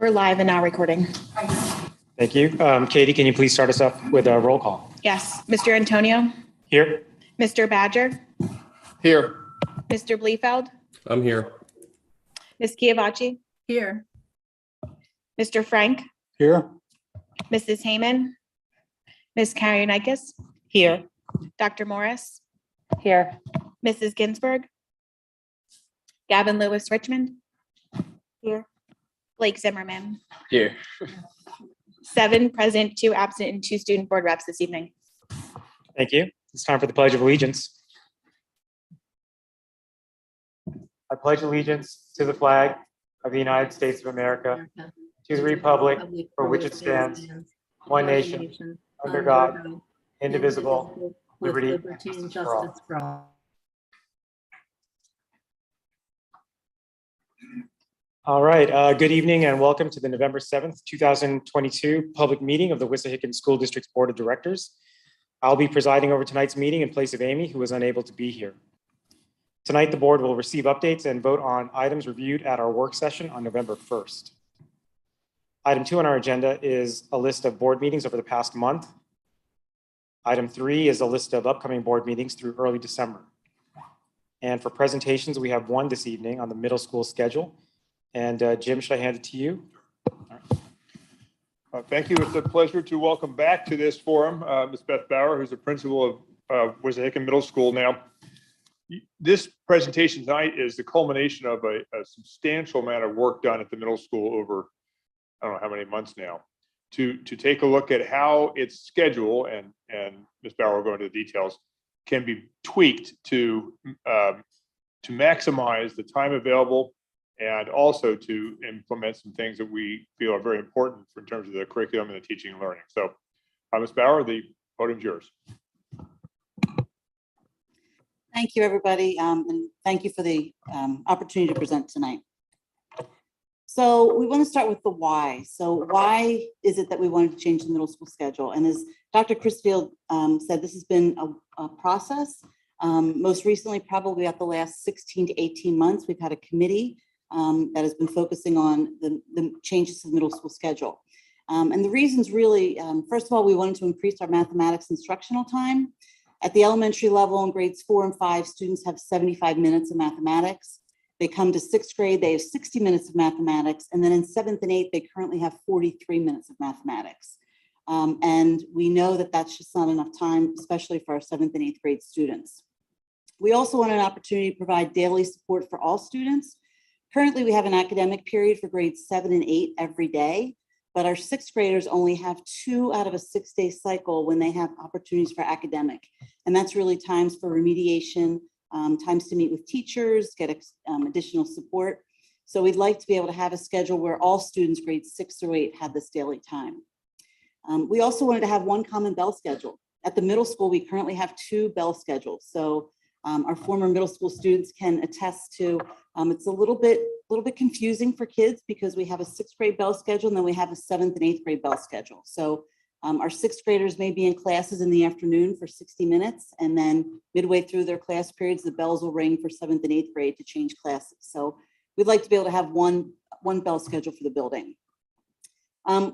We're live and now recording. Thank you. Katie, can you please start us up with a roll call? Yes. Mr. Antonio, Here. Mr. Badger, Here. Mr. Bleefeld, I'm here. Ms. Kiavachi, Here. Mr. Frank, Here. Mrs. Heyman, Ms. Kariunikis. Here. Dr. Morris. Here. Mrs. Ginsburg. Gavin Lewis Richmond. Here. Blake Zimmerman. Here. 7 present, 2 absent, and 2 student board reps this evening. Thank you. It's time for the Pledge of Allegiance. I pledge allegiance to the flag of the United States of America, to the republic for which it stands, one nation, under God, indivisible, liberty and justice for all. All right. Good evening and welcome to the November 7th, 2022 public meeting of the Wissahickon School District's Board of Directors. I'll be presiding over tonight's meeting in place of Amy, who was unable to be here. Tonight, the board will receive updates and vote on items reviewed at our work session on November 1st. Item 2 on our agenda is a list of board meetings over the past month. Item 3 is a list of upcoming board meetings through early December. And for presentations, we have one this evening on the middle school schedule. And Jim, should I hand it to you? Thank you. It's a pleasure to welcome back to this forum Ms. Beth Bauer, who's the principal of Wissahickon Middle School. Now, this presentation tonight is the culmination of a substantial amount of work done at the middle school over, I don't know how many months now, to take a look at how its schedule, and Ms. Bauer will go into the details, can be tweaked to maximize the time available and also to implement some things that we feel are very important in terms of the curriculum and the teaching and learning. So, Ms. Bauer, the podium's yours. Thank you, everybody, and thank you for the opportunity to present tonight. So we want to start with the why. So why is it that we wanted to change the middle school schedule? And as Dr. Crisfield said, this has been a process. Most recently, probably at the last 16 to 18 months, we've had a committee that has been focusing on the changes to the middle school schedule. And the reasons really, first of all, we wanted to increase our mathematics instructional time. At the elementary level in grades 4 and 5, students have 75 minutes of mathematics. They come to 6th grade, they have 60 minutes of mathematics. And then in 7th and 8th, they currently have 43 minutes of mathematics. And we know that that's just not enough time, especially for our 7th and 8th grade students. We also want an opportunity to provide daily support for all students. Currently, we have an academic period for grades 7 and 8 every day, but our 6th graders only have 2 out of a 6-day cycle when they have opportunities for academic. And that's really times for remediation, times to meet with teachers, get additional support. So we'd like to be able to have a schedule where all students grades 6 through 8 have this daily time. We also wanted to have one common bell schedule. At the middle school, we currently have 2 bell schedules. So our former middle school students can attest to it's a little bit confusing for kids because we have a 6th grade bell schedule and then we have a 7th and 8th grade bell schedule. So our 6th graders may be in classes in the afternoon for 60 minutes, and then midway through their class periods, the bells will ring for 7th and 8th grade to change classes. So we'd like to be able to have one bell schedule for the building.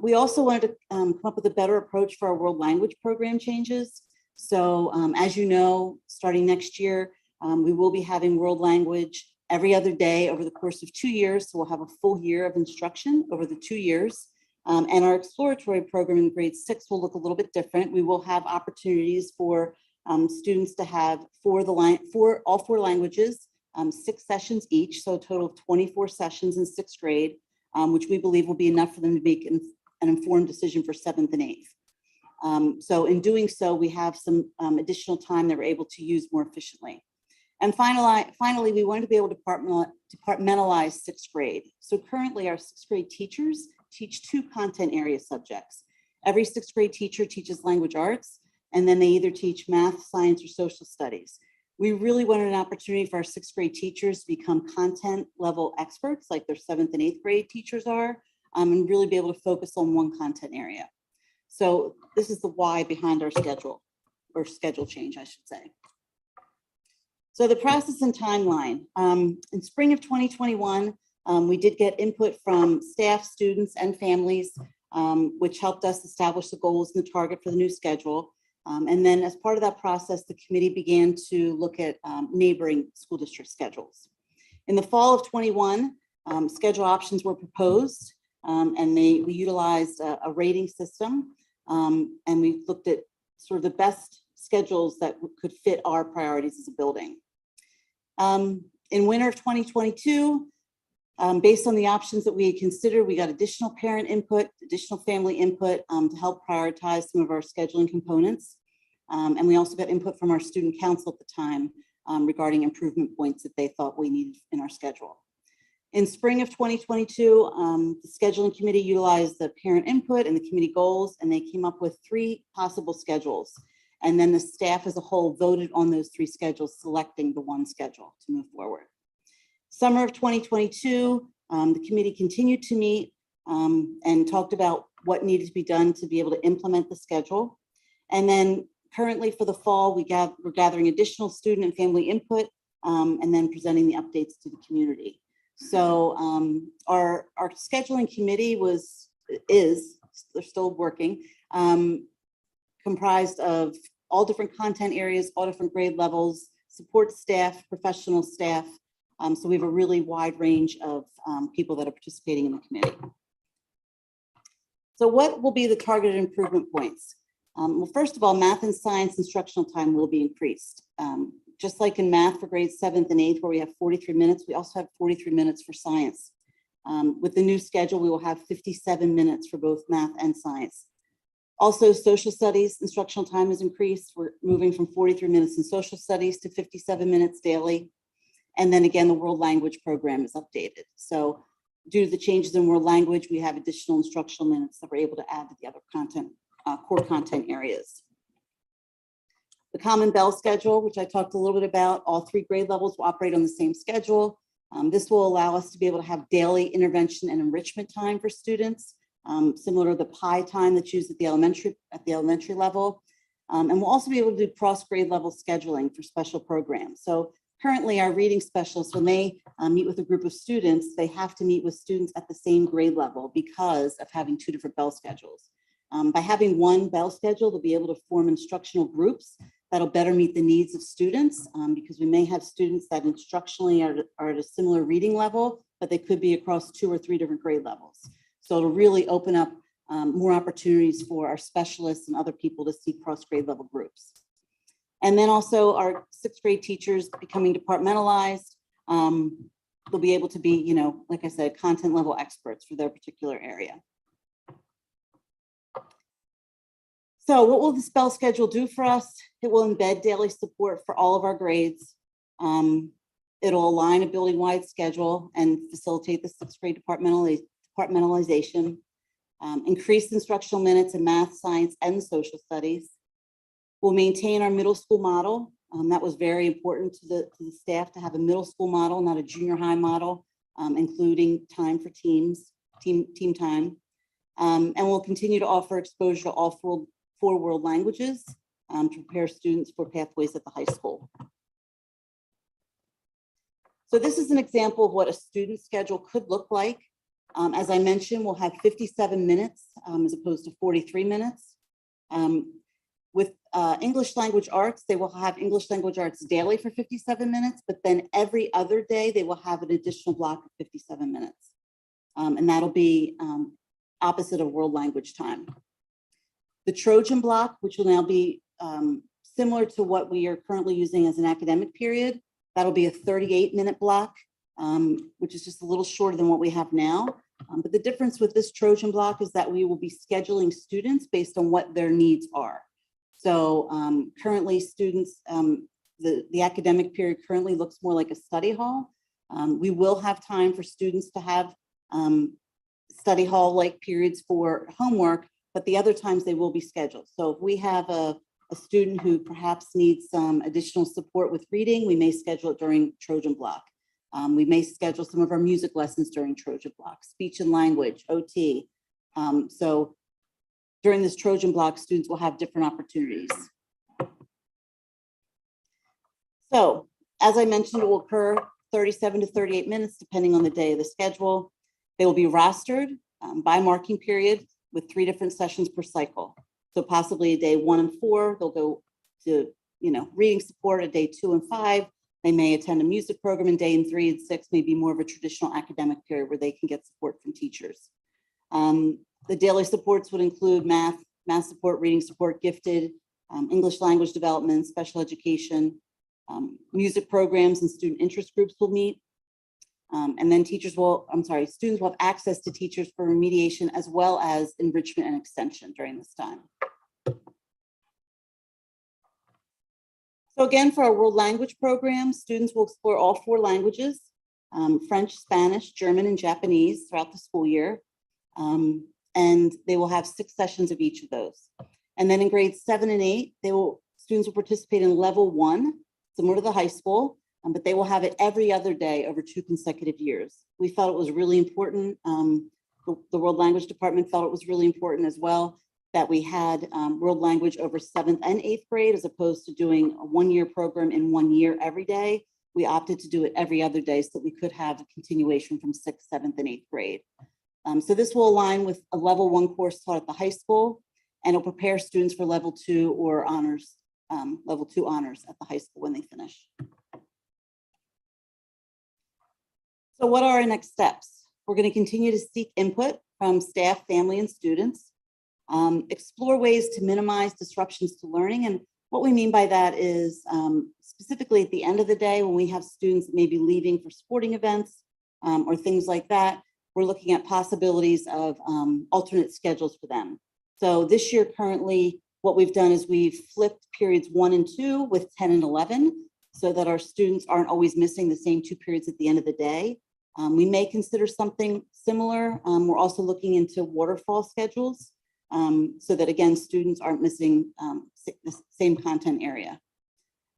We also wanted to come up with a better approach for our world language program changes. So as you know, starting next year, we will be having world language every other day over the course of 2 years. So we'll have a full year of instruction over the 2 years. And our exploratory program in grade 6 will look a little bit different. We will have opportunities for students to have all 4 languages, 6 sessions each. So a total of 24 sessions in 6th grade, which we believe will be enough for them to make an informed decision for 7th and 8th. So in doing so, we have some additional time that we're able to use more efficiently. And finally, we wanted to be able to departmentalize 6th grade. So currently our 6th grade teachers teach 2 content area subjects. Every 6th grade teacher teaches language arts, and then they either teach math, science, or social studies. We really wanted an opportunity for our 6th grade teachers to become content level experts like their 7th and 8th grade teachers are, and really be able to focus on one content area. So this is the why behind our schedule, or schedule change, I should say. So the process and timeline. In spring of 2021, We did get input from staff, students, and families, which helped us establish the goals and the target for the new schedule. And then as part of that process, the committee began to look at neighboring school district schedules. In the fall of 21, schedule options were proposed, and we utilized a rating system, and we looked at sort of the best schedules that could fit our priorities as a building. In winter of 2022, based on the options that we had considered, we got additional parent input, additional family input to help prioritize some of our scheduling components. And we also got input from our student council at the time regarding improvement points that they thought we needed in our schedule. In spring of 2022, the scheduling committee utilized the parent input and the committee goals, and they came up with 3 possible schedules. And then the staff as a whole voted on those 3 schedules, selecting the one schedule to move forward. Summer of 2022, the committee continued to meet and talked about what needed to be done to be able to implement the schedule. And then currently for the fall, we're gathering additional student and family input and then presenting the updates to the community. So our scheduling committee they're still working, comprised of all different content areas, all different grade levels, support staff, professional staff. So we have a really wide range of people that are participating in the committee. So what will be the targeted improvement points? Well, first of all, math and science instructional time will be increased. Just like in math for grades 7th and 8th, where we have 43 minutes, we also have 43 minutes for science. With the new schedule, we will have 57 minutes for both math and science. Also, social studies instructional time is increased. We're moving from 43 minutes in social studies to 57 minutes daily. And then again, the world language program is updated. So due to the changes in world language, we have additional instructional minutes that we're able to add to the other content, core content areas. The Common Bell schedule, which I talked a little bit about, all 3 grade levels will operate on the same schedule. This will allow us to be able to have daily intervention and enrichment time for students, similar to the PI time that's used at the elementary level. And we'll also be able to do cross-grade level scheduling for special programs. So currently, our reading specialists, when they meet with a group of students, they have to meet with students at the same grade level because of having 2 different Bell schedules. By having one Bell schedule, they'll be able to form instructional groups that'll better meet the needs of students, because we may have students that instructionally are at a similar reading level, but they could be across 2 or 3 different grade levels. So it'll really open up more opportunities for our specialists and other people to see cross-grade level groups. And then also our 6th grade teachers becoming departmentalized. They'll be able to be, like I said, content level experts for their particular area. So what will the Bell schedule do for us? It will embed daily support for all of our grades. It'll align a building-wide schedule and facilitate the 6th grade departmentalization, increase instructional minutes in math, science, and social studies. We'll maintain our middle school model. That was very important to the staff to have a middle school model, not a junior high model, including time for team time. And we'll continue to offer exposure to all 4 world languages to prepare students for pathways at the high school. So this is an example of what a student schedule could look like. As I mentioned, we'll have 57 minutes as opposed to 43 minutes. With English language arts, they will have English language arts daily for 57 minutes, but then every other day they will have an additional block of 57 minutes. And that'll be opposite of world language time. The Trojan block, which will now be similar to what we are currently using as an academic period, that'll be a 38-minute block, which is just a little shorter than what we have now. But the difference with this Trojan block is that we will be scheduling students based on what their needs are. So currently students, the academic period currently looks more like a study hall. We will have time for students to have study hall-like periods for homework, but the other times they will be scheduled. So if we have a student who perhaps needs some additional support with reading, we may schedule it during Trojan block. We may schedule some of our music lessons during Trojan block, speech and language, OT. So during this Trojan block, students will have different opportunities. So as I mentioned, it will occur 37 to 38 minutes, depending on the day of the schedule. They will be rostered by marking period with 3 different sessions per cycle. So possibly a day 1 and 4, they'll go to, reading support a day 2 and 5. They may attend a music program in day 3 and 6, may be more of a traditional academic period where they can get support from teachers. The daily supports would include math support, reading support, gifted, English language development, special education, music programs and student interest groups will meet. And then students will have access to teachers for remediation as well as enrichment and extension during this time. So again, for our world language program, students will explore all 4 languages, French, Spanish, German, and Japanese throughout the school year. And they will have 6 sessions of each of those. And then in grades 7 and 8, students will participate in level 1, similar to the high school, but they will have it every other day over 2 consecutive years. We felt it was really important. The World Language Department felt it was really important as well that we had world language over 7th and 8th grade, as opposed to doing a 1-year program in 1 year every day. We opted to do it every other day so that we could have a continuation from 6th, 7th, and 8th grade. So this will align with a level 1 course taught at the high school, and it'll prepare students for level 2 or honors, level 2 honors at the high school when they finish. So what are our next steps? We're going to continue to seek input from staff, family, and students, explore ways to minimize disruptions to learning. And what we mean by that is specifically at the end of the day, when we have students maybe leaving for sporting events or things like that, we're looking at possibilities of alternate schedules for them. So this year, currently, what we've done is we've flipped periods 1 and 2 with 10 and 11 so that our students aren't always missing the same 2 periods at the end of the day. We may consider something similar. We're also looking into waterfall schedules so that, again, students aren't missing the same content area.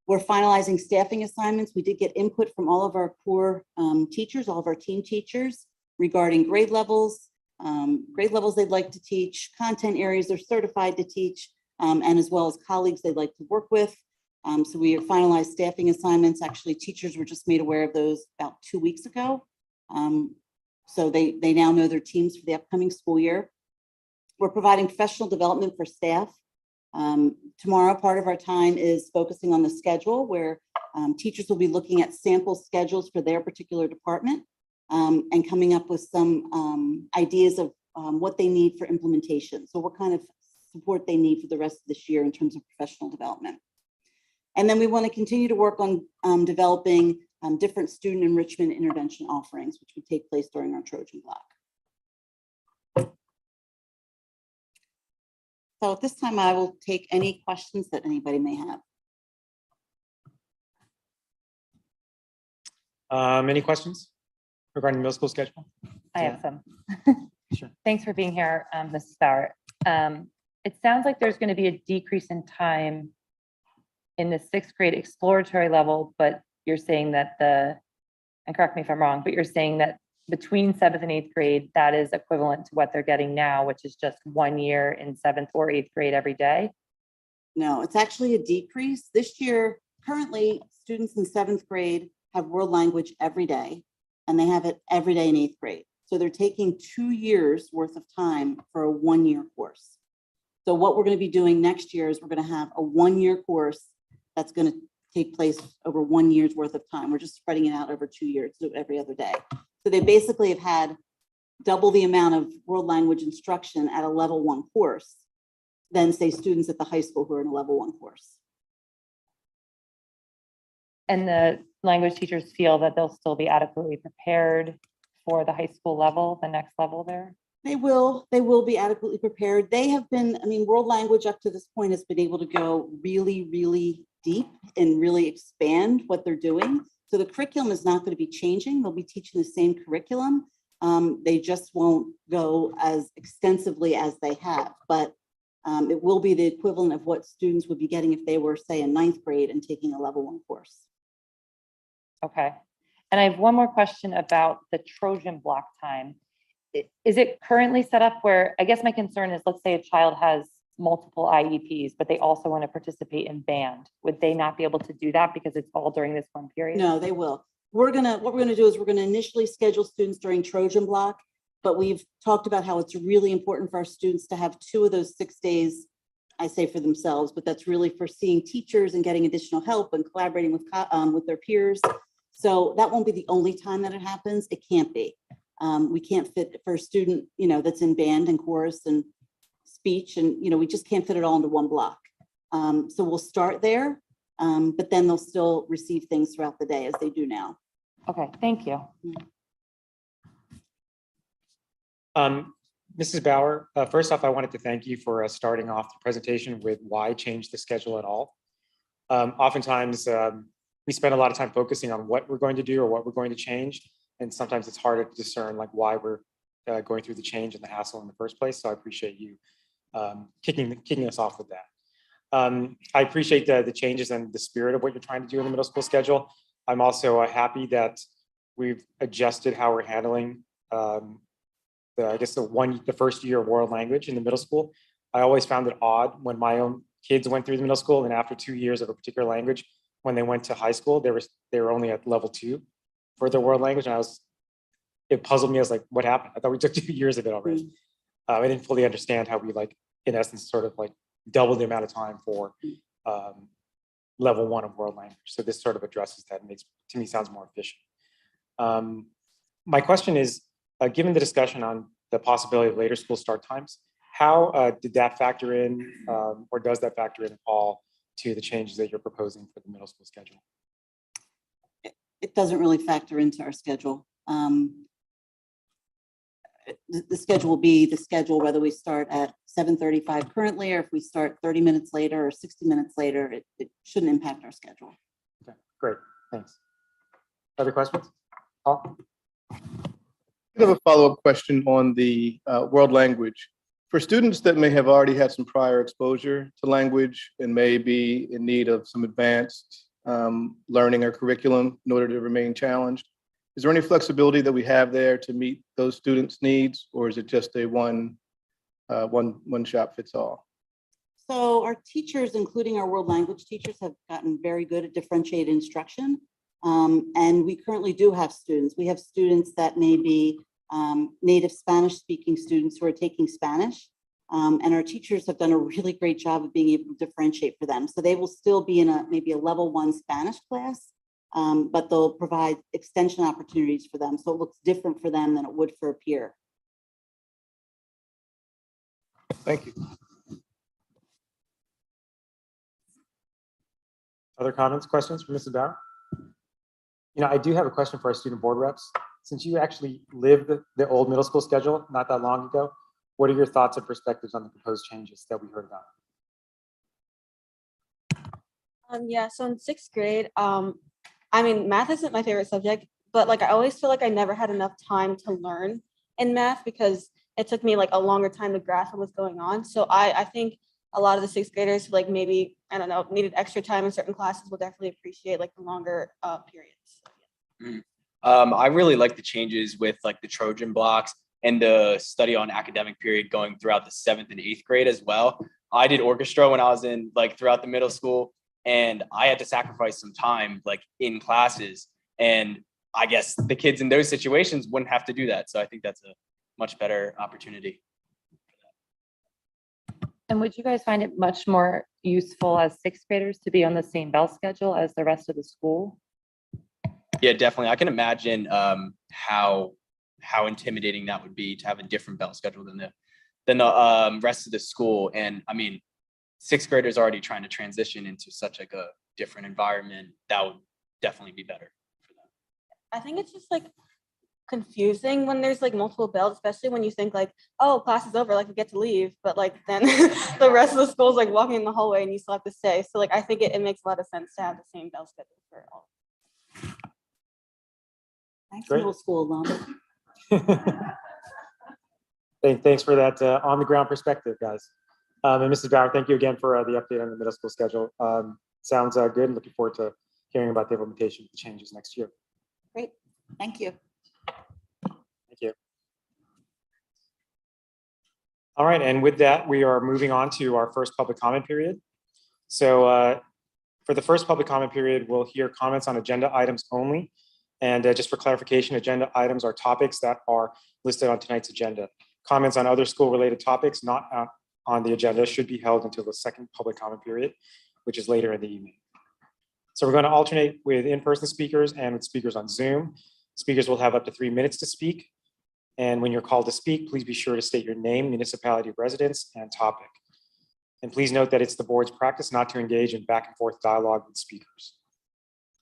We're finalizing staffing assignments. We did get input from all of our core teachers, all of our team teachers, regarding grade levels they'd like to teach, content areas they're certified to teach, and as well as colleagues they'd like to work with. So we finalized staffing assignments. Actually, teachers were just made aware of those about 2 weeks ago. So they now know their teams for the upcoming school year. We're providing professional development for staff. Tomorrow, part of our time is focusing on the schedule, where teachers will be looking at sample schedules for their particular department and coming up with some ideas of what they need for implementation. So what kind of support they need for the rest of this year in terms of professional development. And then we want to continue to work on developing different student enrichment intervention offerings, which would take place during our Trojan block. So at this time, I will take any questions that anybody may have. Any questions regarding the middle school schedule? I have some. Sure. Thanks for being here, Mrs. Bauer. It sounds like there's going to be a decrease in time in the 6th grade exploratory level, but you're saying that and correct me if I'm wrong, but you're saying that between 7th and 8th grade, that is equivalent to what they're getting now, which is just 1 year in 7th or 8th grade every day? No, it's actually a decrease. This year, currently, students in 7th grade have world language every day, and they have it every day in 8th grade. So they're taking 2 years worth of time for a 1-year course. So what we're going to be doing next year is we're going to have a 1-year course that's going to take place over 1 year's worth of time. We're just spreading it out over 2 years, so every other day. So they basically have had double the amount of world language instruction at a level 1 course than, say, students at the high school who are in a level 1 course. And the language teachers feel that they'll still be adequately prepared for the high school level, the next level there? They will be adequately prepared. They have been, world language up to this point has been able to go really, really deep and really expand what they're doing. So the curriculum is not going to be changing. They'll be teaching the same curriculum. They just won't go as extensively as they have, but it will be the equivalent of what students would be getting if they were, say, in 9th grade and taking a level 1 course. Okay. And I have one more question about the Trojan block time. Is it currently set up where, I guess my concern is, let's say a child has multiple IEPs, but they also want to participate in band. Would they not be able to do that because it's all during this one period? No, they will. what we're gonna do is we're gonna initially schedule students during Trojan block, but we've talked about how it's really important for our students to have 2 of those 6 days, I say for themselves, but that's really for seeing teachers and getting additional help and collaborating with their peers. So that won't be the only time that it happens. It can't be. We can't fit for a student, that's in band and chorus and speech, and, we just can't fit it all into one block. So we'll start there, but then they'll still receive things throughout the day as they do now. Okay, thank you. Mrs. Bauer, first off, I wanted to thank you for starting off the presentation with why change the schedule at all. Oftentimes, we spend a lot of time focusing on what we're going to do or what we're going to change. And sometimes it's harder to discern like why we're going through the change and the hassle in the first place. So I appreciate you kicking us off with that. I appreciate the changes and the spirit of what you're trying to do in the middle school schedule. I'm also happy that we've adjusted how we're handling the first year of world language in the middle school. I always found it odd when my own kids went through the middle school and after 2 years of a particular language, when they went to high school, they were only at level 2 for their world language. And it puzzled me. I was like, what happened? I thought we took 2 years of it already. I didn't fully understand how we in essence, sort of double the amount of time for level 1 of world language. So this sort of addresses that and makes, to me, sounds more efficient. My question is, given the discussion on the possibility of later school start times, how did that factor in, or does that factor in at all to the changes that you're proposing for the middle school schedule? It doesn't really factor into our schedule. The schedule will be the schedule, whether we start at 7:35 currently, or if we start 30 minutes later or 60 minutes later, it shouldn't impact our schedule. Okay, great, thanks. Other questions? Paul? I have a follow-up question on the world language. For students that may have already had some prior exposure to language and may be in need of some advanced learning or curriculum in order to remain challenged, is there any flexibility that we have there to meet those students' needs, or is it just a one shop fits all? So our teachers, including our world language teachers, have gotten very good at differentiated instruction. And we currently do have students. We have students that may be native Spanish speaking students who are taking Spanish. And our teachers have done a really great job of being able to differentiate for them. So they will still be in maybe a level 1 Spanish class, but they'll provide extension opportunities for them. So it looks different for them than it would for a peer. Thank you. Other comments, questions for Mrs. Bauer? I do have a question for our student board reps. Since you actually lived the old middle school schedule not that long ago, what are your thoughts and perspectives on the proposed changes that we heard about? Yeah, so in 6th grade, math isn't my favorite subject, but I always feel like I never had enough time to learn in math because it took me a longer time to grasp what was going on. So I think a lot of the 6th graders who maybe, I don't know, needed extra time in certain classes will definitely appreciate the longer periods. I really like the changes with the Trojan blocks and the study on academic period going throughout the 7th and 8th grade as well. I did orchestra when I was in throughout the middle school, and I had to sacrifice some time in classes. And I guess the kids in those situations wouldn't have to do that. So I think that's a much better opportunity. And would you guys find it much more useful as 6th graders to be on the same bell schedule as the rest of the school? Yeah, definitely. I can imagine how intimidating that would be to have a different bell schedule than the rest of the school. And 6th graders already trying to transition into such a different environment. That would definitely be better for them. I think it's just confusing when there's multiple bells, especially when you think oh, class is over, we get to leave, but then the rest of the school is walking in the hallway and you still have to stay. So I think it makes a lot of sense to have the same bell schedule for all. Thanks, Great. middle school alum. Thanks for that on the ground perspective, guys. And Mrs. Bauer, thank you again for the update on the middle school schedule. Sounds good. Looking forward to hearing about the implementation of the changes next year. Great, thank you. Thank you. All right, and with that, we are moving on to our first public comment period. So for the first public comment period, we'll hear comments on agenda items only. And just for clarification, agenda items are topics that are listed on tonight's agenda. Comments on other school-related topics not on the agenda should be held until the second public comment period, which is later in the evening. So we're going to alternate with in-person speakers and with speakers on Zoom. Speakers will have up to 3 minutes to speak. And when you're called to speak, please be sure to state your name, municipality of residence, and topic. And please note that it's the board's practice not to engage in back and forth dialogue with speakers.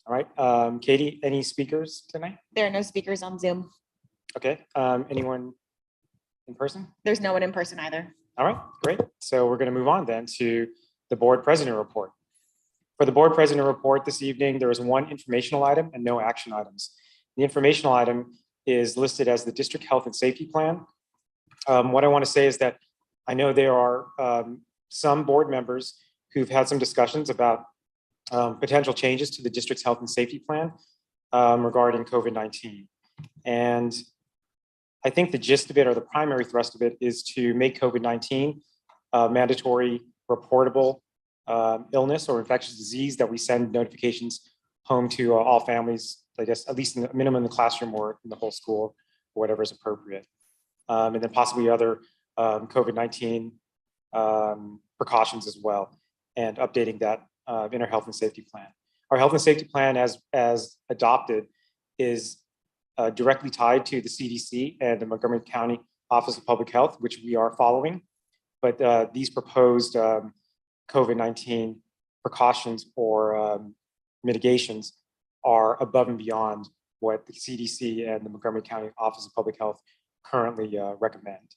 All right, Katie, any speakers tonight? There are no speakers on Zoom. Okay, anyone in person? There's no one in person either. All right, great. So we're going to move on then to the board president report. For the board president report this evening, there is one informational item and no action items. The informational item is listed as the district health and safety plan. What I want to say is that I know there are some board members who've had some discussions about potential changes to the district's health and safety plan regarding COVID-19. And I think the gist of it, or the primary thrust of it, is to make COVID-19 mandatory reportable illness or infectious disease that we send notifications home to all families, I guess, at least in the minimum in the classroom or in the whole school, or whatever is appropriate. And then possibly other COVID-19 precautions as well, and updating that in our health and safety plan. Our health and safety plan as adopted is directly tied to the CDC and the Montgomery County Office of Public Health, which we are following. But these proposed COVID-19 precautions or mitigations are above and beyond what the CDC and the Montgomery County Office of Public Health currently recommend.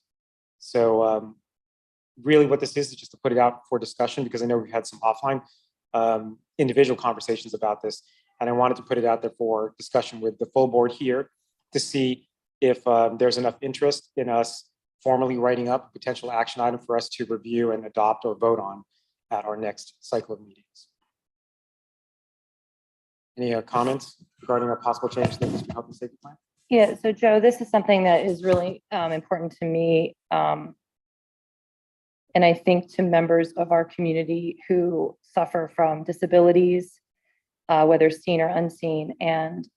So really what this is just to put it out for discussion, because I know we've had some offline individual conversations about this, and I wanted to put it out there for discussion with the full board here to see if there's enough interest in us formally writing up a potential action item for us to review and adopt or vote on at our next cycle of meetings. Any comments regarding our possible change to the district health and safety plan? Yeah, so Joe, this is something that is really important to me. And I think to members of our community who suffer from disabilities, whether seen or unseen, and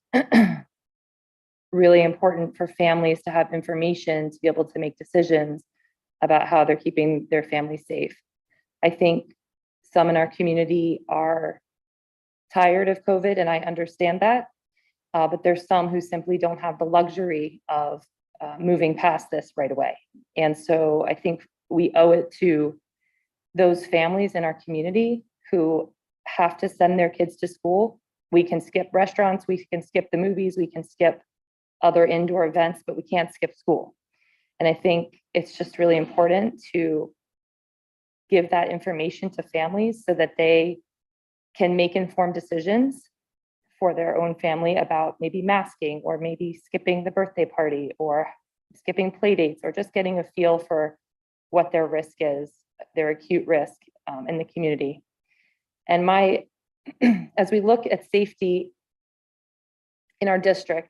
really important for families to have information to be able to make decisions about how they're keeping their family safe. I think some in our community are tired of COVID, and I understand that, but there's some who simply don't have the luxury of moving past this right away. And so I think we owe it to those families in our community who have to send their kids to school. We can skip restaurants, we can skip the movies, we can skip other indoor events, but we can't skip school. And I think it's just really important to give that information to families so that they can make informed decisions for their own family about maybe masking, or maybe skipping the birthday party, or skipping play dates, or just getting a feel for what their risk is, their acute risk in the community. And as we look at safety in our district,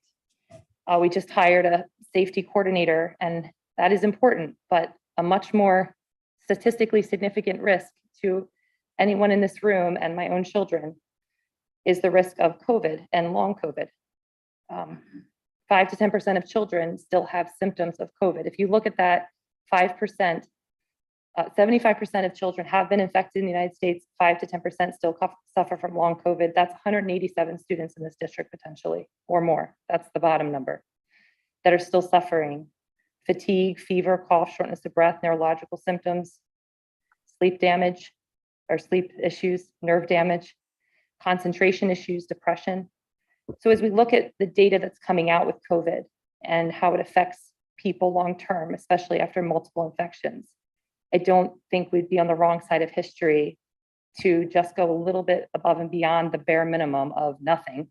we just hired a safety coordinator, and that is important, but a much more statistically significant risk to anyone in this room and my own children is the risk of COVID and long COVID. 5 to 10% of children still have symptoms of COVID. If you look at that, 5%, 75% of children have been infected in the United States, 5 to 10% still suffer from long COVID. That's 187 students in this district potentially, or more. That's the bottom number, that are still suffering fatigue, fever, cough, shortness of breath, neurological symptoms, sleep damage or sleep issues, nerve damage, concentration issues, depression. So as we look at the data that's coming out with COVID and how it affects people long-term, especially after multiple infections, I don't think we'd be on the wrong side of history to just go a little bit above and beyond the bare minimum of nothing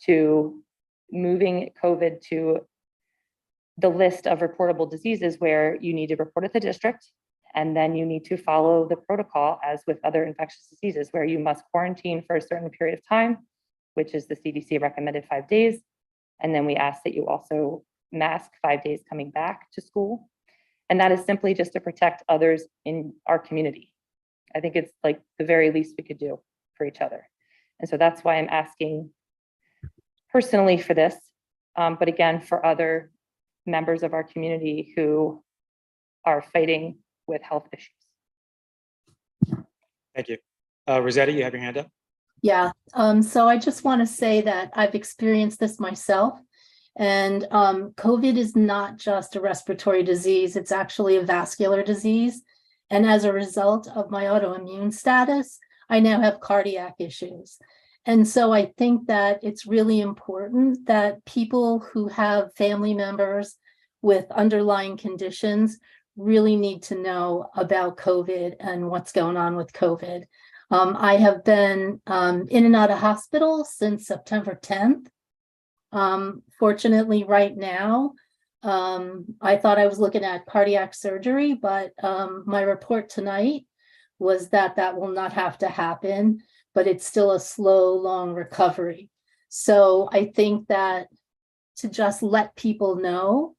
to moving COVID to the list of reportable diseases where you need to report at the district, and then you need to follow the protocol as with other infectious diseases where you must quarantine for a certain period of time, which is the CDC recommended 5 days. And then we ask that you also mask 5 days coming back to school. And that is simply just to protect others in our community. I think it's like the very least we could do for each other. And so that's why I'm asking personally for this, but again, for other members of our community who are fighting with health issues. Thank you. Rosetta, you have your hand up? Yeah, so I just want to say that I've experienced this myself. And COVID is not just a respiratory disease, it's actually a vascular disease. And as a result of my autoimmune status, I now have cardiac issues. And so I think that it's really important that people who have family members with underlying conditions really need to know about COVID and what's going on with COVID. I have been in and out of hospital since September 10th. Fortunately, right now, I thought I was looking at cardiac surgery, but my report tonight was that that will not have to happen, but it's still a slow, long recovery. So I think that to just let people know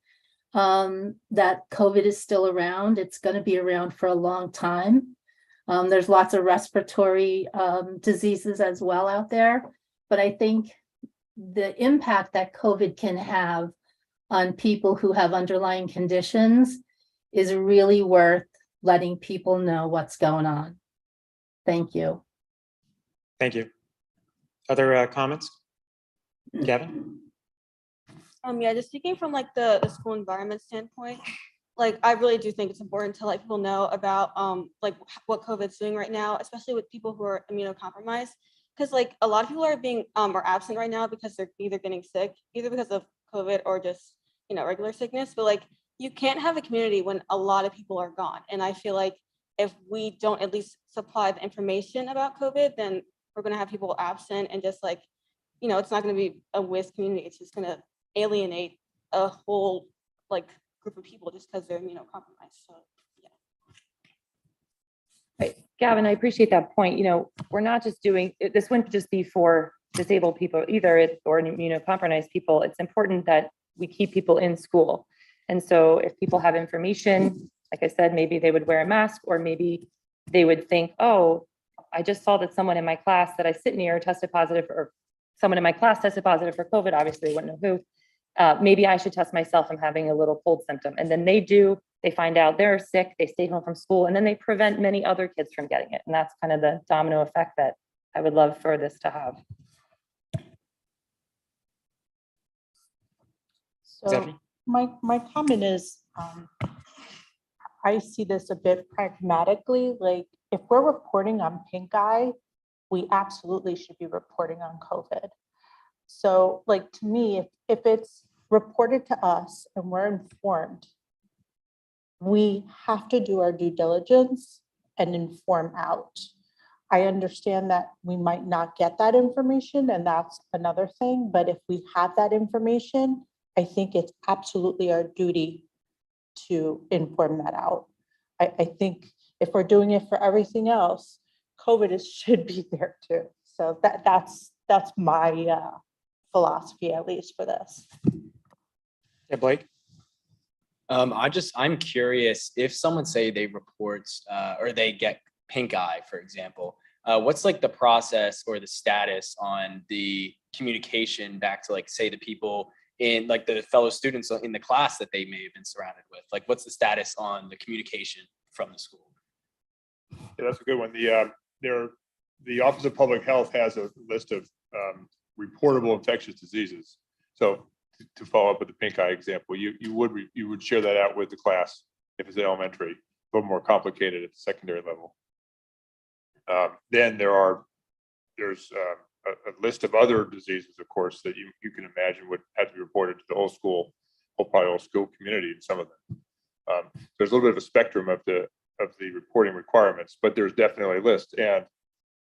that COVID is still around, it's going to be around for a long time. There's lots of respiratory diseases as well out there, but I think the impact that COVID can have on people who have underlying conditions is really worth letting people know what's going on. Thank you. Thank you. Other comments? Gavin? Yeah, just speaking from like the school environment standpoint, like I really do think it's important to let people know about like what COVID's doing right now, especially with people who are immunocompromised. Because like a lot of people are being are absent right now because they're either getting sick, either because of COVID or just regular sickness. But like you can't have a community when a lot of people are gone. And I feel like if we don't at least supply the information about COVID, then we're gonna have people absent and just like, it's not gonna be a WIS community. It's just gonna alienate a whole like group of people just because they're immunocompromised. So yeah. Right. Gavin, I appreciate that point. We're not just doing, this wouldn't just be for disabled people either, or immunocompromised people. It's important that we keep people in school. And so if people have information, like I said, maybe they would wear a mask, or maybe they would think, oh, I just saw that someone in my class that I sit near tested positive, or someone in my class tested positive for COVID. Obviously, they wouldn't know who. Maybe I should test myself. I'm having a little cold symptom. And then they find out they're sick, they stay home from school, and then they prevent many other kids from getting it. And that's kind of the domino effect that I would love for this to have. So Stephanie? my comment is, I see this a bit pragmatically, like if we're reporting on pink eye, we absolutely should be reporting on COVID. So like to me, if it's reported to us and we're informed, we have to do our due diligence and inform out. I understand that we might not get that information, and that's another thing, but if we have that information, I think it's absolutely our duty to inform that out. I think if we're doing it for everything else, COVID should be there too. So that's my philosophy, at least for this. Yeah, Blake? I'm curious if someone say they report or they get pink eye, for example, what's like the process or the status on the communication back to like say the people in like the fellow students in the class that they may have been surrounded with? Like what's the status on the communication from the school? Yeah, that's a good one. The Office of Public Health has a list of reportable infectious diseases. So to follow up with the pink eye example, you would share that out with the class if it's elementary, a little more complicated at the secondary level. Then there's a list of other diseases, of course, that you can imagine would have to be reported to the whole school, probably whole school community in some of them. There's a little bit of a spectrum of the reporting requirements, but there's definitely a list, and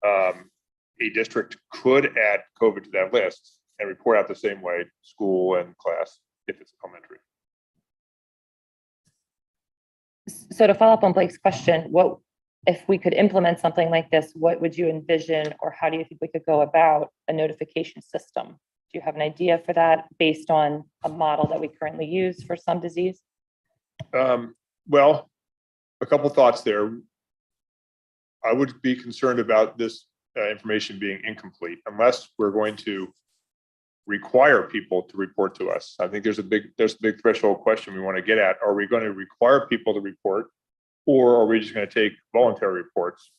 a district could add COVID to that list and report out the same way, school and class, if it's elementary. So to follow up on Blake's question, what if we could implement something like this, what would you envision, or how do you think we could go about a notification system? Do you have an idea for that based on a model that we currently use for some disease? Well, a couple thoughts there. I would be concerned about this information being incomplete unless we're going to require people to report to us. I think there's a big threshold question we want to get at. Are we going to require people to report, or are we just going to take voluntary reports?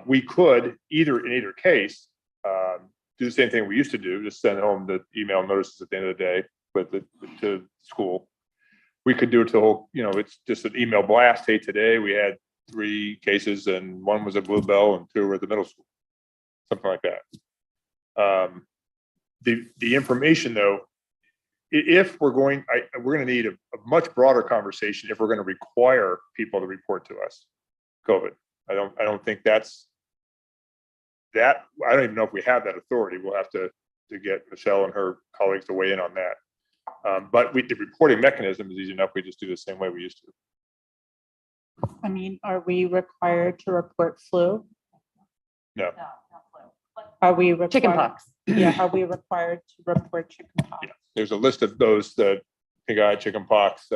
We could in either case do the same thing we used to do, just send home the email notices at the end of the day to school. We could do it to whole, it's just an email blast. Hey, today we had 3 cases and 1 was at Blue Bell and 2 were at the middle school, something like that. The information though, if we're going to need a much broader conversation if we're going to require people to report to us COVID. I don't think that's that. I don't even know if we have that authority. We'll have to get Michelle and her colleagues to weigh in on that. But the reporting mechanism is easy enough. We just do the same way we used to. I mean, are we required to report flu? No. Are we required? Chickenpox. Yeah, are we required to report chickenpox? Yeah. There's a list of those that pink eye, chickenpox,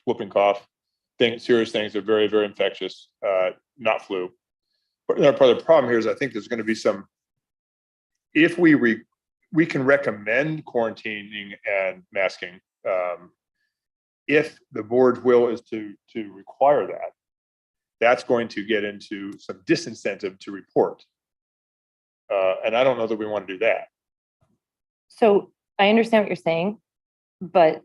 whooping cough, serious things that are very, very infectious, not flu. But part of the problem here is I think there's going to be some, if we can recommend quarantining and masking, if the board's will is to require that, that's going to get into some disincentive to report. And I don't know that we want to do that. So I understand what you're saying, but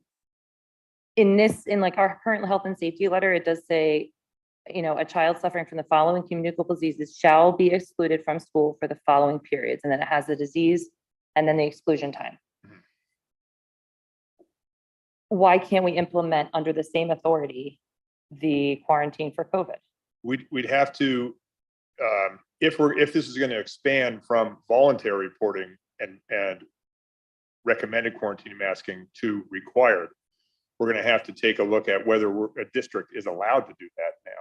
in like our current health and safety letter, it does say, a child suffering from the following communicable diseases shall be excluded from school for the following periods. And then it has the disease and then the exclusion time. Mm-hmm. Why can't we implement under the same authority the quarantine for COVID? We'd have to, if this is going to expand from voluntary reporting and recommended quarantine masking to required, we're going to have to take a look at whether a district is allowed to do that now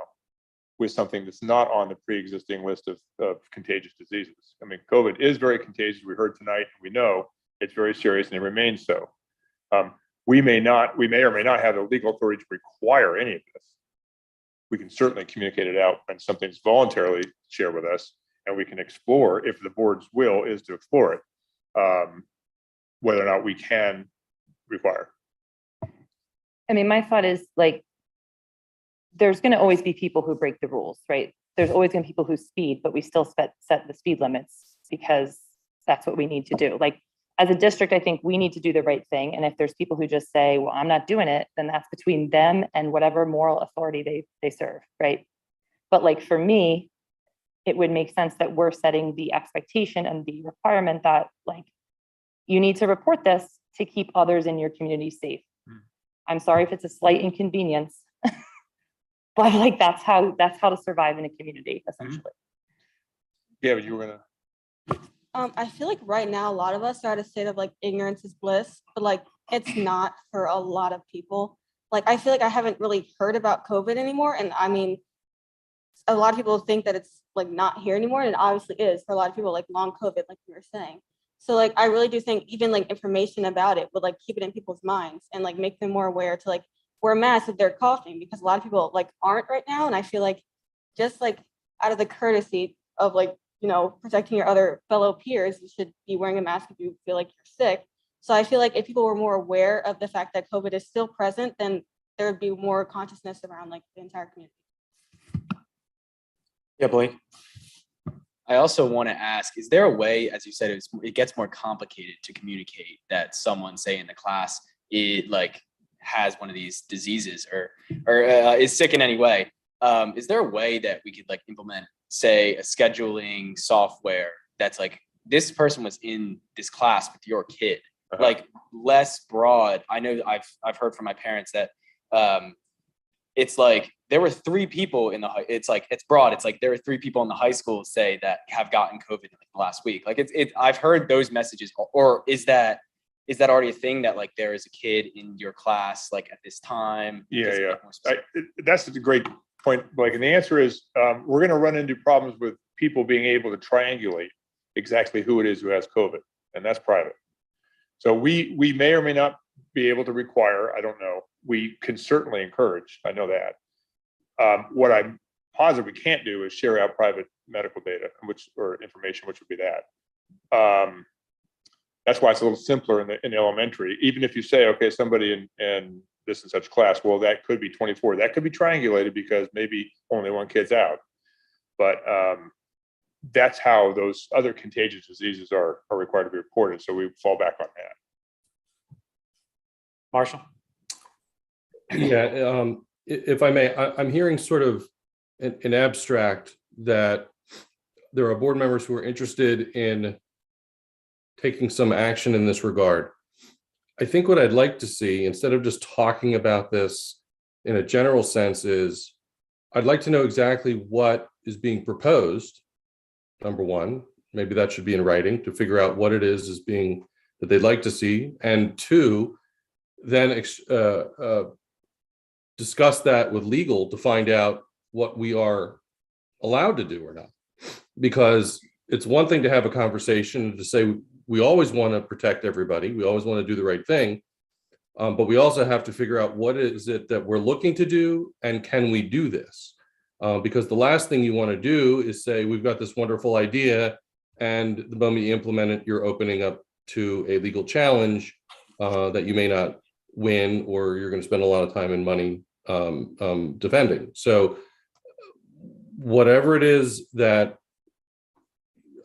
with something that's not on the pre-existing list of contagious diseases. I mean, COVID is very contagious. We heard tonight, and we know it's very serious, and it remains so. We may or may not have the legal authority to require any of this. We can certainly communicate it out when something's voluntarily shared with us, and we can explore, if the board's will is to explore it, whether or not we can require. I mean, my thought is like, there's going to always be people who break the rules, right? There's always going to be people who speed, but we still set the speed limits because that's what we need to do. Like as a district, I think we need to do the right thing. And if there's people who just say, well, I'm not doing it, then that's between them and whatever moral authority they serve, right? But like for me, it would make sense that we're setting the expectation and the requirement that like, you need to report this to keep others in your community safe. I'm sorry if it's a slight inconvenience, but like that's how to survive in a community, essentially. Yeah, but you were gonna. I feel like right now, a lot of us are at a state of like ignorance is bliss, but like it's not for a lot of people. Like I feel like I haven't really heard about COVID anymore. And I mean, a lot of people think that it's like not here anymore. And it obviously is for a lot of people, like long COVID, like you were saying. So like, I really do think even like information about it would like keep it in people's minds and like make them more aware to like wear a mask if they're coughing, because a lot of people like aren't right now. And I feel like just like out of the courtesy of like, protecting your other fellow peers, you should be wearing a mask if you feel like you're sick. So I feel like if people were more aware of the fact that COVID is still present, then there would be more consciousness around like the entire community. Yeah, Blake. I also want to ask, is there a way, as you said, it gets more complicated to communicate that someone, say in the class, it like has one of these diseases or is sick in any way? Is there a way that we could like implement, say, a scheduling software that's like, this person was in this class with your kid, like less broad? I know I've heard from my parents that it's like there were 3 people in it's broad. It's like there were 3 people in the high school, say, that have gotten COVID in like the last week. Like I've heard those messages. Or is that already a thing that like there is a kid in your class like at this time? Yeah. That's a great point, Blake. And the answer is we're going to run into problems with people being able to triangulate exactly who it is who has COVID, and that's private. So we may or may not be able to require. I don't know. We can certainly encourage. I know that. What I'm positive we can't do is share out private medical data, or information, which would be that. That's why it's a little simpler in the elementary. Even if you say, okay, somebody in this and such class, well, that could be 24. That could be triangulated because maybe only one kid's out. But that's how those other contagious diseases are required to be reported. So we fall back on that. Marshall? Yeah, if I may, I'm hearing sort of an abstract that there are board members who are interested in taking some action in this regard. I think what I'd like to see, instead of just talking about this in a general sense, is I'd like to know exactly what is being proposed. Number one, maybe that should be in writing to figure out what it is being that they'd like to see. And two, then discuss that with legal to find out what we are allowed to do or not. Because it's one thing to have a conversation and to say we always want to protect everybody, we always want to do the right thing, but we also have to figure out what is it that we're looking to do and can we do this? Because the last thing you want to do is say we've got this wonderful idea and the moment you implement it, you're opening up to a legal challenge that you may not win, or you're going to spend a lot of time and money defending. So whatever it is that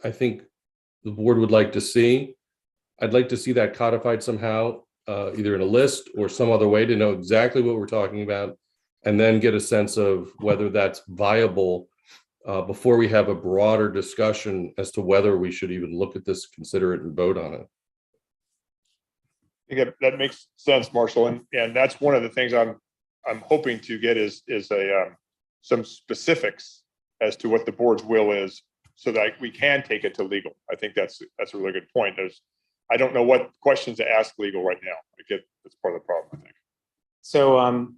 I think the board would like to see, I'd like to see that codified somehow, either in a list or some other way to know exactly what we're talking about, and then get a sense of whether that's viable before we have a broader discussion as to whether we should even look at this, consider it, and vote on it. I think that makes sense, Marshall, and that's one of the things I'm hoping to get is some specifics as to what the board's will is, so that we can take it to legal. I think that's a really good point. I don't know what questions to ask legal right now. That's part of the problem, I think. So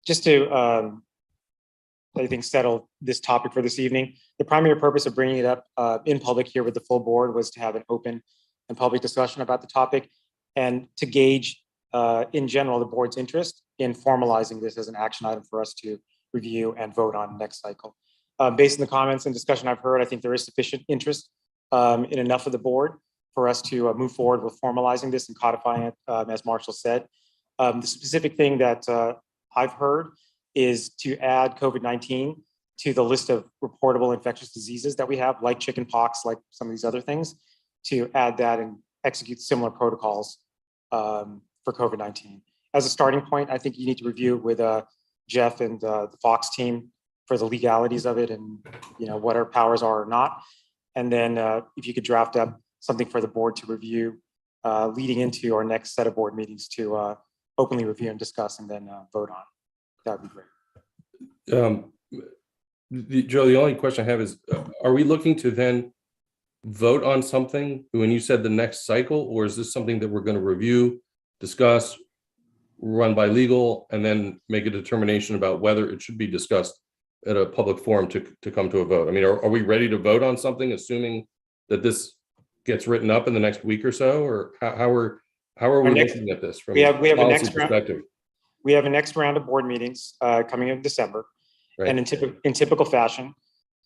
just to, I think, settle this topic for this evening, the primary purpose of bringing it up in public here with the full board was to have an open and public discussion about the topic and to gauge, in general, the board's interest in formalizing this as an action item for us to review and vote on next cycle. Based on the comments and discussion I've heard, I think there is sufficient interest in enough of the board for us to move forward with formalizing this and codifying it, as Marshall said. The specific thing that I've heard is to add COVID-19 to the list of reportable infectious diseases that we have, like chickenpox, like some of these other things, to add that and execute similar protocols for COVID-19. As a starting point, I think you need to review with Jeff and the Fox team for the legalities of it and what our powers are or not. And then if you could draft up something for the board to review leading into our next set of board meetings to openly review and discuss and then vote on. That would be great. Joe, the only question I have is, are we looking to then vote on something when you said the next cycle, or is this something that we're going to review, discuss, run by legal, and then make a determination about whether it should be discussed at a public forum to come to a vote? I mean, are we ready to vote on something, assuming that this gets written up in the next week or so, or how are we looking at this from we have a a policy next round. perspective? We have a next round of board meetings coming in December. Right. And in typical fashion,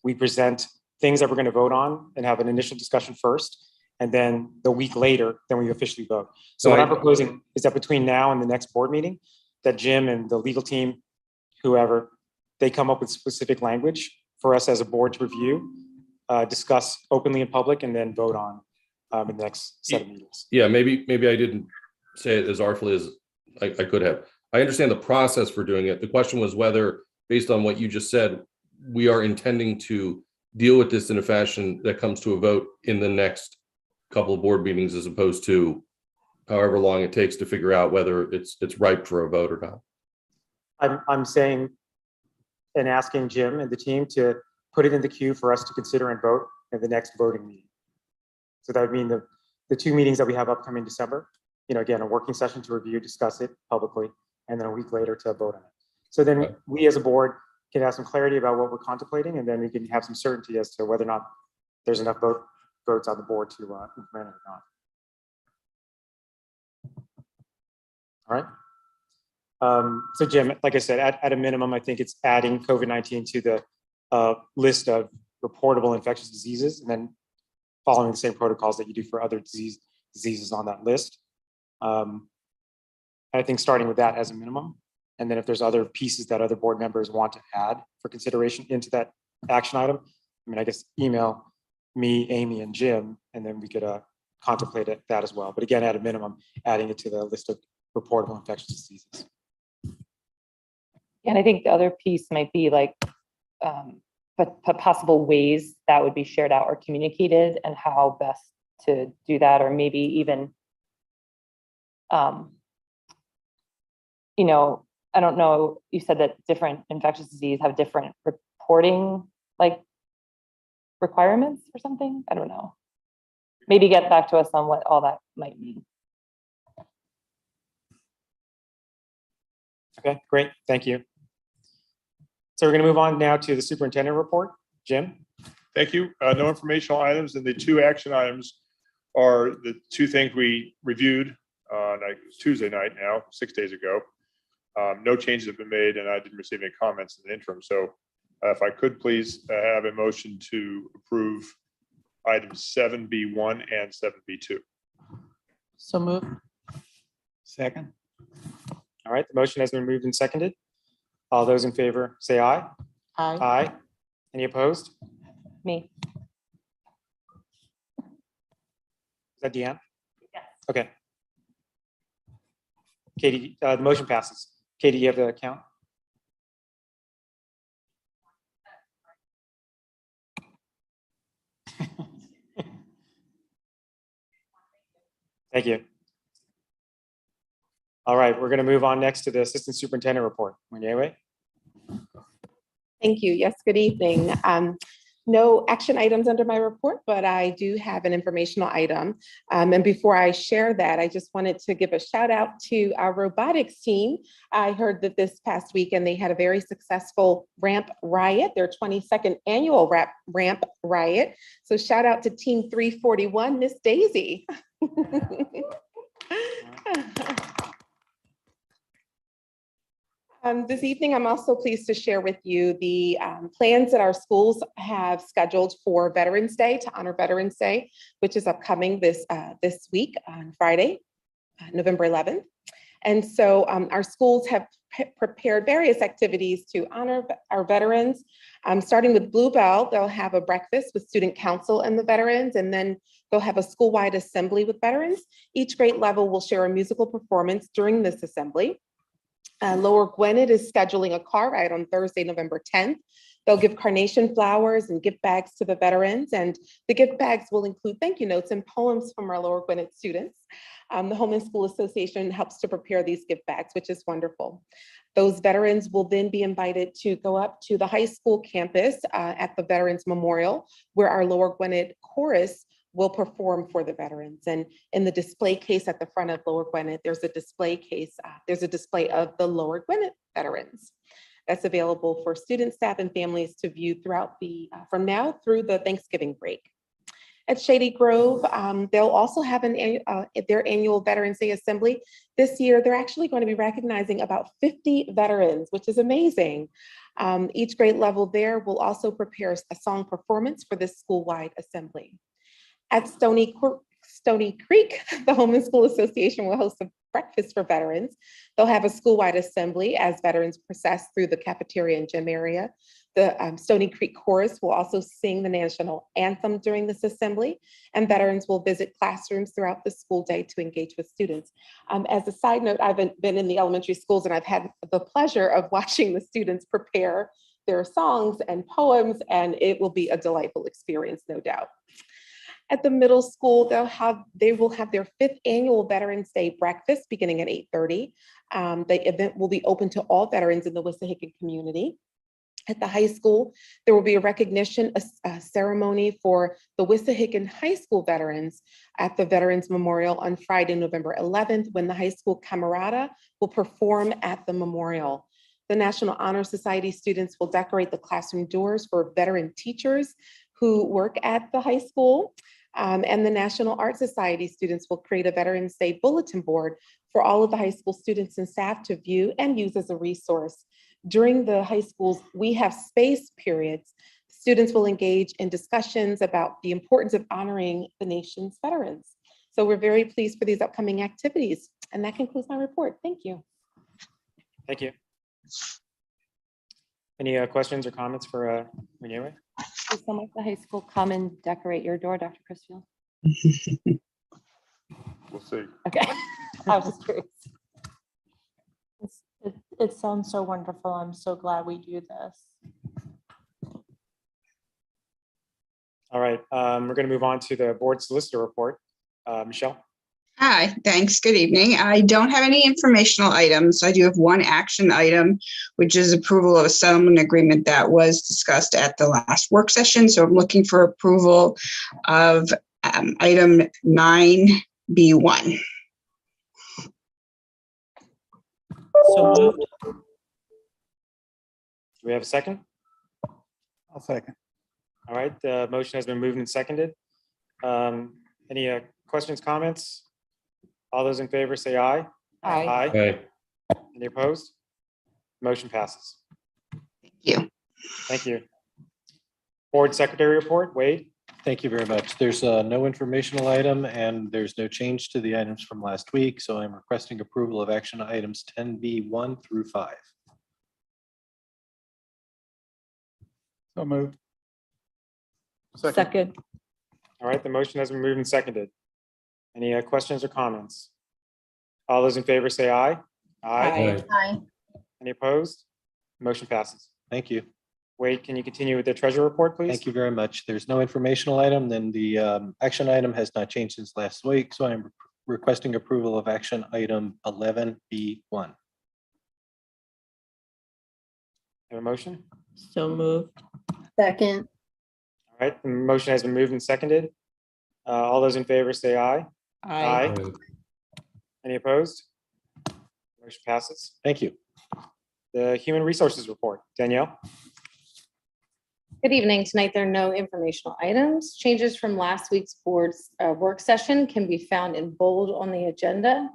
we present things that we're going to vote on and have an initial discussion first. And then the week later, then we officially vote. So what I'm proposing is that between now and the next board meeting, that Jim and the legal team, whoever, they come up with specific language for us as a board to review, discuss openly in public, and then vote on in the next set of meetings. Yeah, maybe I didn't say it as artfully as I could have. I understand the process for doing it. The question was whether, based on what you just said, we are intending to deal with this in a fashion that comes to a vote in the next couple of board meetings, as opposed to however long it takes to figure out whether it's ripe for a vote or not. I'm saying and asking Jim and the team to put it in the queue for us to consider and vote in the next voting meeting. So that would mean the two meetings that we have upcoming December, again, a working session to review, discuss it publicly, and then a week later to vote on it. So then we as a board can have some clarity about what we're contemplating, and then we can have some certainty as to whether or not there's enough votes on the board to implement it or not. All right. So Jim, like I said, at a minimum, I think it's adding COVID-19 to the list of reportable infectious diseases, and then following the same protocols that you do for other diseases diseases on that list. I think starting with that as a minimum, and then if there's other pieces that other board members want to add for consideration into that action item, I mean, I guess email me, Amy, and Jim, and then we could contemplate that as well. But again, at a minimum, adding it to the list of reportable infectious diseases. And I think the other piece might be like, but possible ways that would be shared out or communicated and how best to do that, or maybe even, you know, I don't know, you said that different infectious disease have different reporting like requirements or something. I don't know. Maybe get back to us on what all that might mean. Okay, great. Thank you. So we're going to move on now to the superintendent report. Jim? Thank you. No informational items, and the two action items are the two things we reviewed on Tuesday night now, 6 days ago. No changes have been made, and I didn't receive any comments in the interim. So if I could please have a motion to approve items 7B1 and 7B2. So move. Second. All right, the motion has been moved and seconded. All those in favor say aye. Aye. Aye. Any opposed? Me. Is that Deanne? Yes. Okay. Katie, the motion passes. Katie, you have the count? Thank you. All right, we're going to move on next to the assistant superintendent report. Mwenyewe? Thank you. Yes, good evening. No action items under my report, but I do have an informational item. And before I share that, I just wanted to give a shout out to our robotics team. I heard that this past weekend they had a very successful Ramp Riot, their 22nd annual Ramp Riot. So shout out to Team 341, Miss Daisy. This evening, I'm also pleased to share with you the plans that our schools have scheduled for Veterans Day, to honor Veterans Day, which is upcoming this week on Friday, November 11th. And so our schools have prepared various activities to honor our veterans. Starting with Bluebell, they'll have a breakfast with student council and the veterans, and then they'll have a school-wide assembly with veterans. Each grade level will share a musical performance during this assembly. Lower Gwinnett is scheduling a car ride on Thursday, November 10th. They'll give carnation flowers and gift bags to the veterans, and the gift bags will include thank you notes and poems from our Lower Gwinnett students. The Home and School Association helps to prepare these gift bags, which is wonderful. Those veterans will then be invited to go up to the high school campus at the Veterans Memorial, where our Lower Gwinnett chorus will perform for the veterans. And in the display case at the front of Lower Gwinnett, there's a display case, there's a display of the Lower Gwinnett veterans that's available for students, staff, and families to view throughout from now through the Thanksgiving break. At Shady Grove, they'll also have their annual Veterans Day Assembly. This year, they're actually going to be recognizing about 50 veterans, which is amazing. Each grade level there will also prepare a song performance for this school-wide assembly. At Stony Creek, the Home and School Association will host a breakfast for veterans. They'll have a school-wide assembly as veterans process through the cafeteria and gym area. The Stony Creek Chorus will also sing the national anthem during this assembly, and veterans will visit classrooms throughout the school day to engage with students. As a side note, I've been in the elementary schools and I've had the pleasure of watching the students prepare their songs and poems, and it will be a delightful experience, no doubt. At the middle school, they will have their 5th annual Veterans Day breakfast beginning at 8:30. The event will be open to all veterans in the Wissahickon community. At the high school, there will be a recognition ceremony for the Wissahickon High School veterans at the Veterans Memorial on Friday, November 11th, when the high school camerata will perform at the memorial. The National Honor Society students will decorate the classroom doors for veteran teachers who work at the high school. And the National Art Society students will create a Veterans Day bulletin board for all of the high school students and staff to view and use as a resource. During the high schools, we have space periods. Students will engage in discussions about the importance of honoring the nation's veterans. So we're very pleased for these upcoming activities. And that concludes my report. Thank you. Thank you. Any questions or comments for Renee? Will someone at the high school come and decorate your door, Dr. Crisfield? We'll see. Okay. I was just curious. It sounds so wonderful. I'm so glad we do this. All right, we're going to move on to the board solicitor report. Michelle? Hi, thanks. Good evening. I don't have any informational items. I do have one action item, which is approval of a settlement agreement that was discussed at the last work session. So I'm looking for approval of item 9B1. So moved. Do we have a second? I'll second. All right, the motion has been moved and seconded. Any questions, comments? All those in favor say aye. Aye. Okay. Any opposed? Motion passes. Thank you. Thank you. Board secretary report, Wade? Thank you very much. There's no informational item and there's no change to the items from last week. So I'm requesting approval of action items 10B1 through 5. So moved. Second. All right, the motion has been moved and seconded. Any questions or comments? All those in favor say aye. Aye. Aye. Any opposed? Motion passes. Thank you. Wade, can you continue with the treasurer report, please? Thank you very much. There's no informational item. Then the action item has not changed since last week. So I'm requesting approval of action item 11B1. Have a motion? So moved. Second. All right, the motion has been moved and seconded. All those in favor say aye. Aye. Any opposed? Motion passes. Thank you. The human resources report, Danielle? Good evening. Tonight, there are no informational items. Changes from last week's board's work session can be found in bold on the agenda.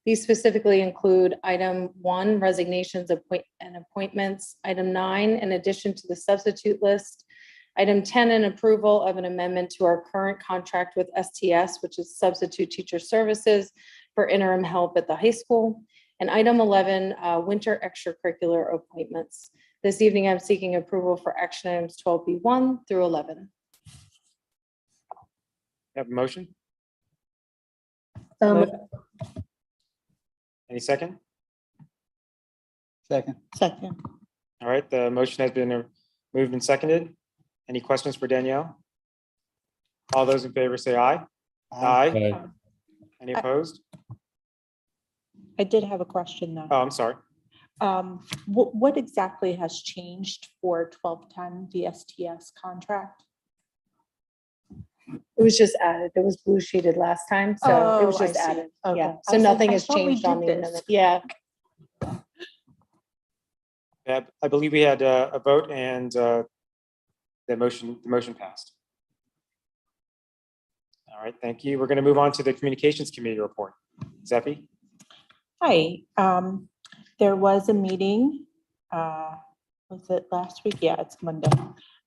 These specifically include item 1, resignations and appointments. Item 9, in addition to the substitute list. Item 10, an approval of an amendment to our current contract with STS, which is Substitute Teacher Services for interim help at the high school. And item 11, winter extracurricular appointments. This evening, I'm seeking approval for action items 12B1 through 11. Have a motion? Any second? Second. Second. All right, the motion has been moved and seconded. Any questions for Danielle? All those in favor say aye. Aye. Any opposed? I did have a question though. Oh, I'm sorry. What exactly has changed for 1210, the STS contract? It was just added. It was blue sheeted last time, so it was Oh, I just see. added. Okay. Yeah, I so was like, nothing I has thought we changed on did the this. amendment. Yeah. I believe we had a vote and the motion passed. All right, thank you. We're going to move on to the communications committee report. Zeppi? Hi, there was a meeting, was it last week? Yeah, it's Monday.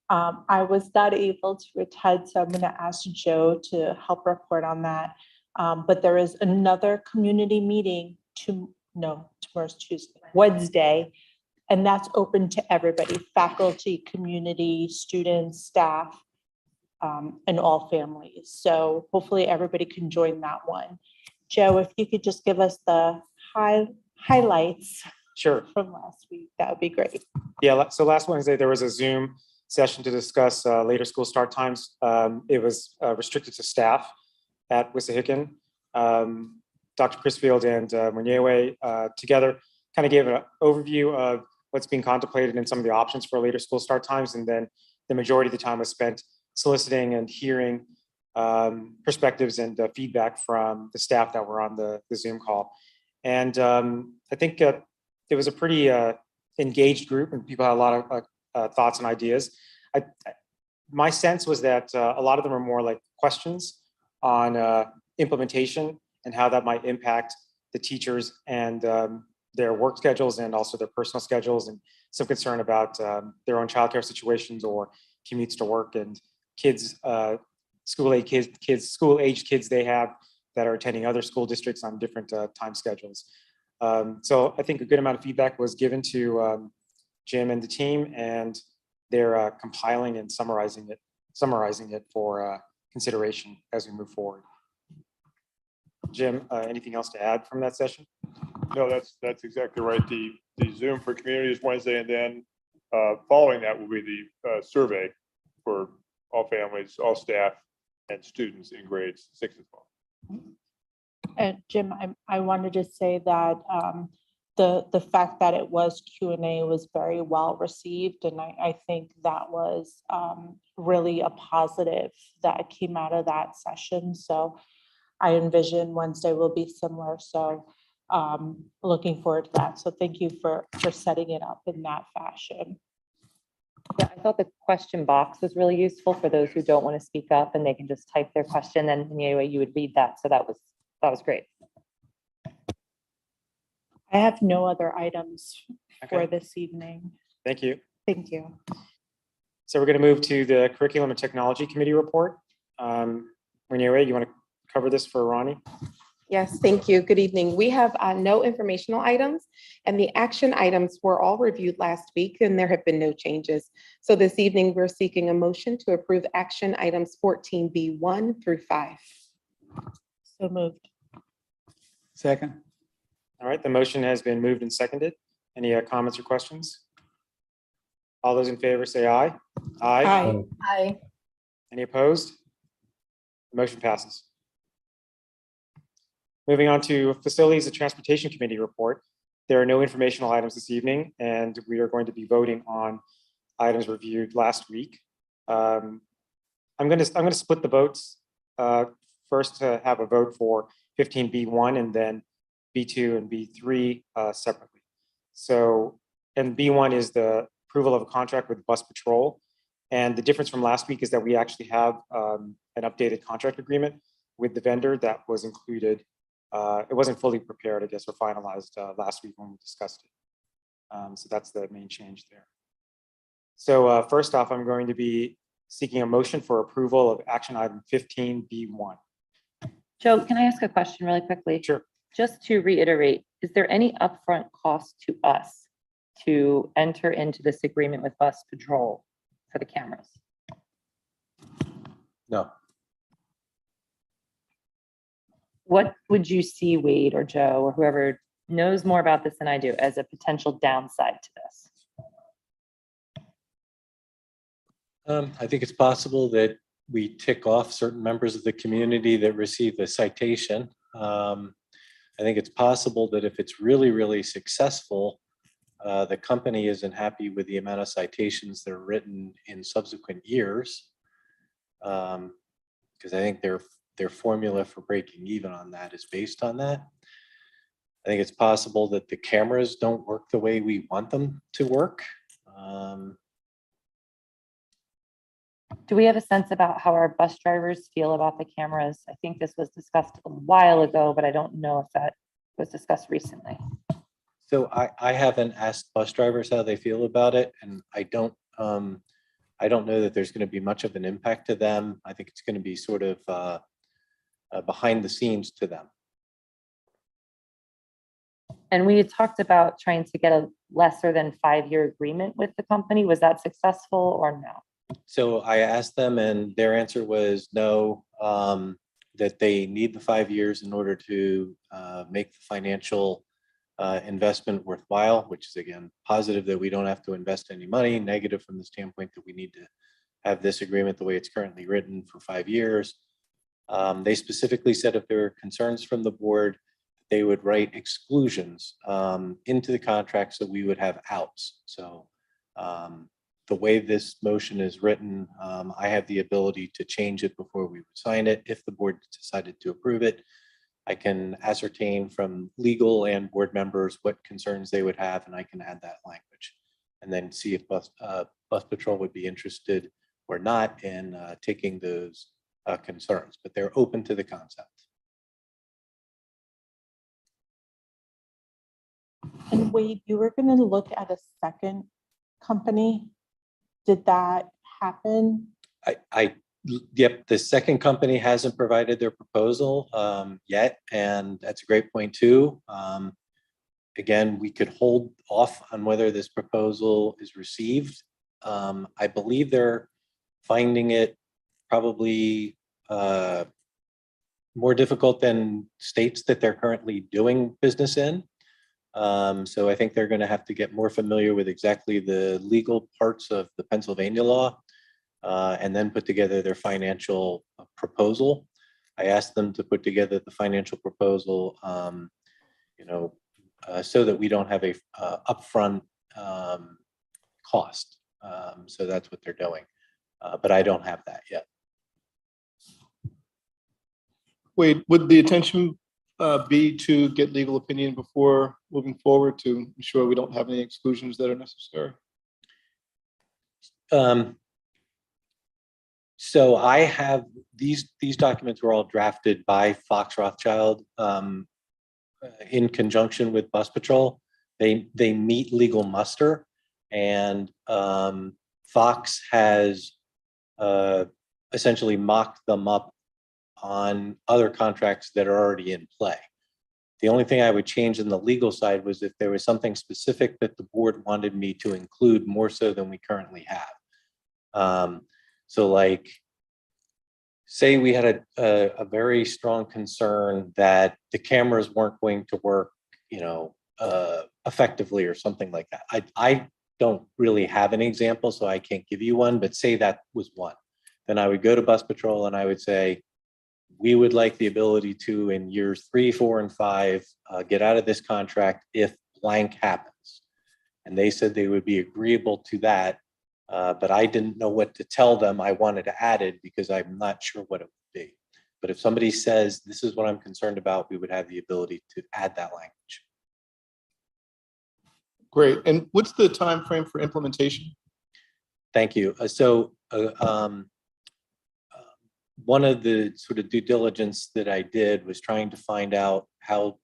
I was not able to attend, so I'm gonna ask Joe to help report on that. But there is another community meeting tomorrow's Tuesday, Wednesday, and that's open to everybody, faculty, community, students, staff, and all families. So hopefully everybody can join that one. Joe, if you could just give us the highlights Sure. from last week, that would be great. Yeah, so last Wednesday, there was a Zoom session to discuss later school start times. It was restricted to staff at Wissahickon. Dr. Crisfield and Munyewe together kind of gave an overview of what's being contemplated and some of the options for later school start times. And then the majority of the time was spent soliciting and hearing perspectives and feedback from the staff that were on the Zoom call. And I think it was a pretty engaged group and people had a lot of thoughts and ideas. My sense was that a lot of them are more like questions on implementation and how that might impact the teachers and their work schedules and also their personal schedules, and some concern about their own childcare situations or commutes to work and kids, school-age kids they have that are attending other school districts on different time schedules. So I think a good amount of feedback was given to Jim and the team, and they're compiling and summarizing it for consideration as we move forward. Jim, anything else to add from that session? No, that's exactly right. The Zoom for community is Wednesday, and then following that will be the survey for all families, all staff, and students in grades 6 and 12. And Jim, I wanted to say that the fact that it was Q&A was very well received. And I think that was really a positive that came out of that session. So I envision Wednesday will be similar. So looking forward to that. So thank you for setting it up in that fashion. Yeah, I thought the question box was really useful for those who don't want to speak up, and they can just type their question, and anyway, you would read that. So that was great. I have no other itums for Okay. this evening. Thank you. Thank you. So we're going to move to the Curriculum and Technology Committee report. Renee, you want to cover this for Ronnie? Yes, thank you. Good evening. We have no informational items, and the action items were all reviewed last week, and there have been no changes. So this evening, we're seeking a motion to approve action items 14B1 through 5. So moved. Second. All right, the motion has been moved and seconded. Any comments or questions? All those in favor say aye. Aye. Aye. Any opposed? The motion passes. Moving on to Facilities and Transportation Committee report. There are no informational items this evening, and we are going to be voting on items reviewed last week. I'm going to split the votes. First, to have a vote for 15B1 and then B2 and B3 separately. So, and B1 is the approval of a contract with Bus Patrol. And the difference from last week is that we actually have an updated contract agreement with the vendor that was included. It wasn't fully prepared, I guess, or finalized last week when we discussed it. So that's the main change there. So first off, I'm going to be seeking a motion for approval of action item 15B1. Joe, can I ask a question really quickly? Sure. Just to reiterate, is there any upfront cost to us to enter into this agreement with Bus Patrol for the cameras? No. What would you see, Wade or Joe or whoever knows more about this than I do, as a potential downside to this? I think it's possible that we tick off certain members of the community that receive a citation. I think it's possible that if it's really, really successful, the company isn't happy with the amount of citations that are written in subsequent years. Because I think their formula for breaking even on that is based on that. I think it's possible that the cameras don't work the way we want them to work. Do we have a sense about how our bus drivers feel about the cameras? I think this was discussed a while ago, but I don't know if that was discussed recently. So I haven't asked bus drivers how they feel about it, and I don't know that there's going to be much of an impact to them. I think it's going to be sort of behind the scenes to them. And we had talked about trying to get a lesser than 5-year agreement with the company. Was that successful or no? So I asked them and their answer was no, that they need the 5 years in order to make the financial investment worthwhile, which is again, positive that we don't have to invest any money, negative from the standpoint that we need to have this agreement the way it's currently written for 5 years. They specifically said if there are concerns from the board, they would write exclusions into the contract so we would have outs. So the way this motion is written, I have the ability to change it before we would sign it. If the board decided to approve it, I can ascertain from legal and board members what concerns they would have, and I can add that language. And then see if Bus Patrol would be interested or not in taking those concerns, but they're open to the concept. And Wade, you were going to look at a second company. Did that happen? I Yep, the second company hasn't provided their proposal yet, and that's a great point too. Again, we could hold off on whether this proposal is received. I believe they're finding it probably more difficult than states that they're currently doing business in. So I think they're going to have to get more familiar with exactly the legal parts of the Pennsylvania law, and then put together their financial proposal. I asked them to put together the financial proposal, so that we don't have a upfront cost. So that's what they're doing, but I don't have that yet. Wade, would the intention be to get legal opinion before moving forward to ensure we don't have any exclusions that are necessary? So I have these documents were all drafted by Fox Rothschild in conjunction with Bus Patrol. They meet legal muster, and Fox has essentially mocked them up on other contracts that are already in play. The only thing I would change in the legal side was if there was something specific that the board wanted me to include more so than we currently have. So like, say we had a very strong concern that the cameras weren't going to work, effectively or something like that. I don't really have an example, so I can't give you one, but say that was one. Then I would go to Bus Patrol and I would say, we would like the ability to, in years 3, 4, and 5, get out of this contract if blank happens. And they said they would be agreeable to that, but I didn't know what to tell them. I wanted to add it because I'm not sure what it would be. But if somebody says, this is what I'm concerned about, we would have the ability to add that language. Great. And what's the time frame for implementation? Thank you. One of the sort of due diligence that I did was trying to find out how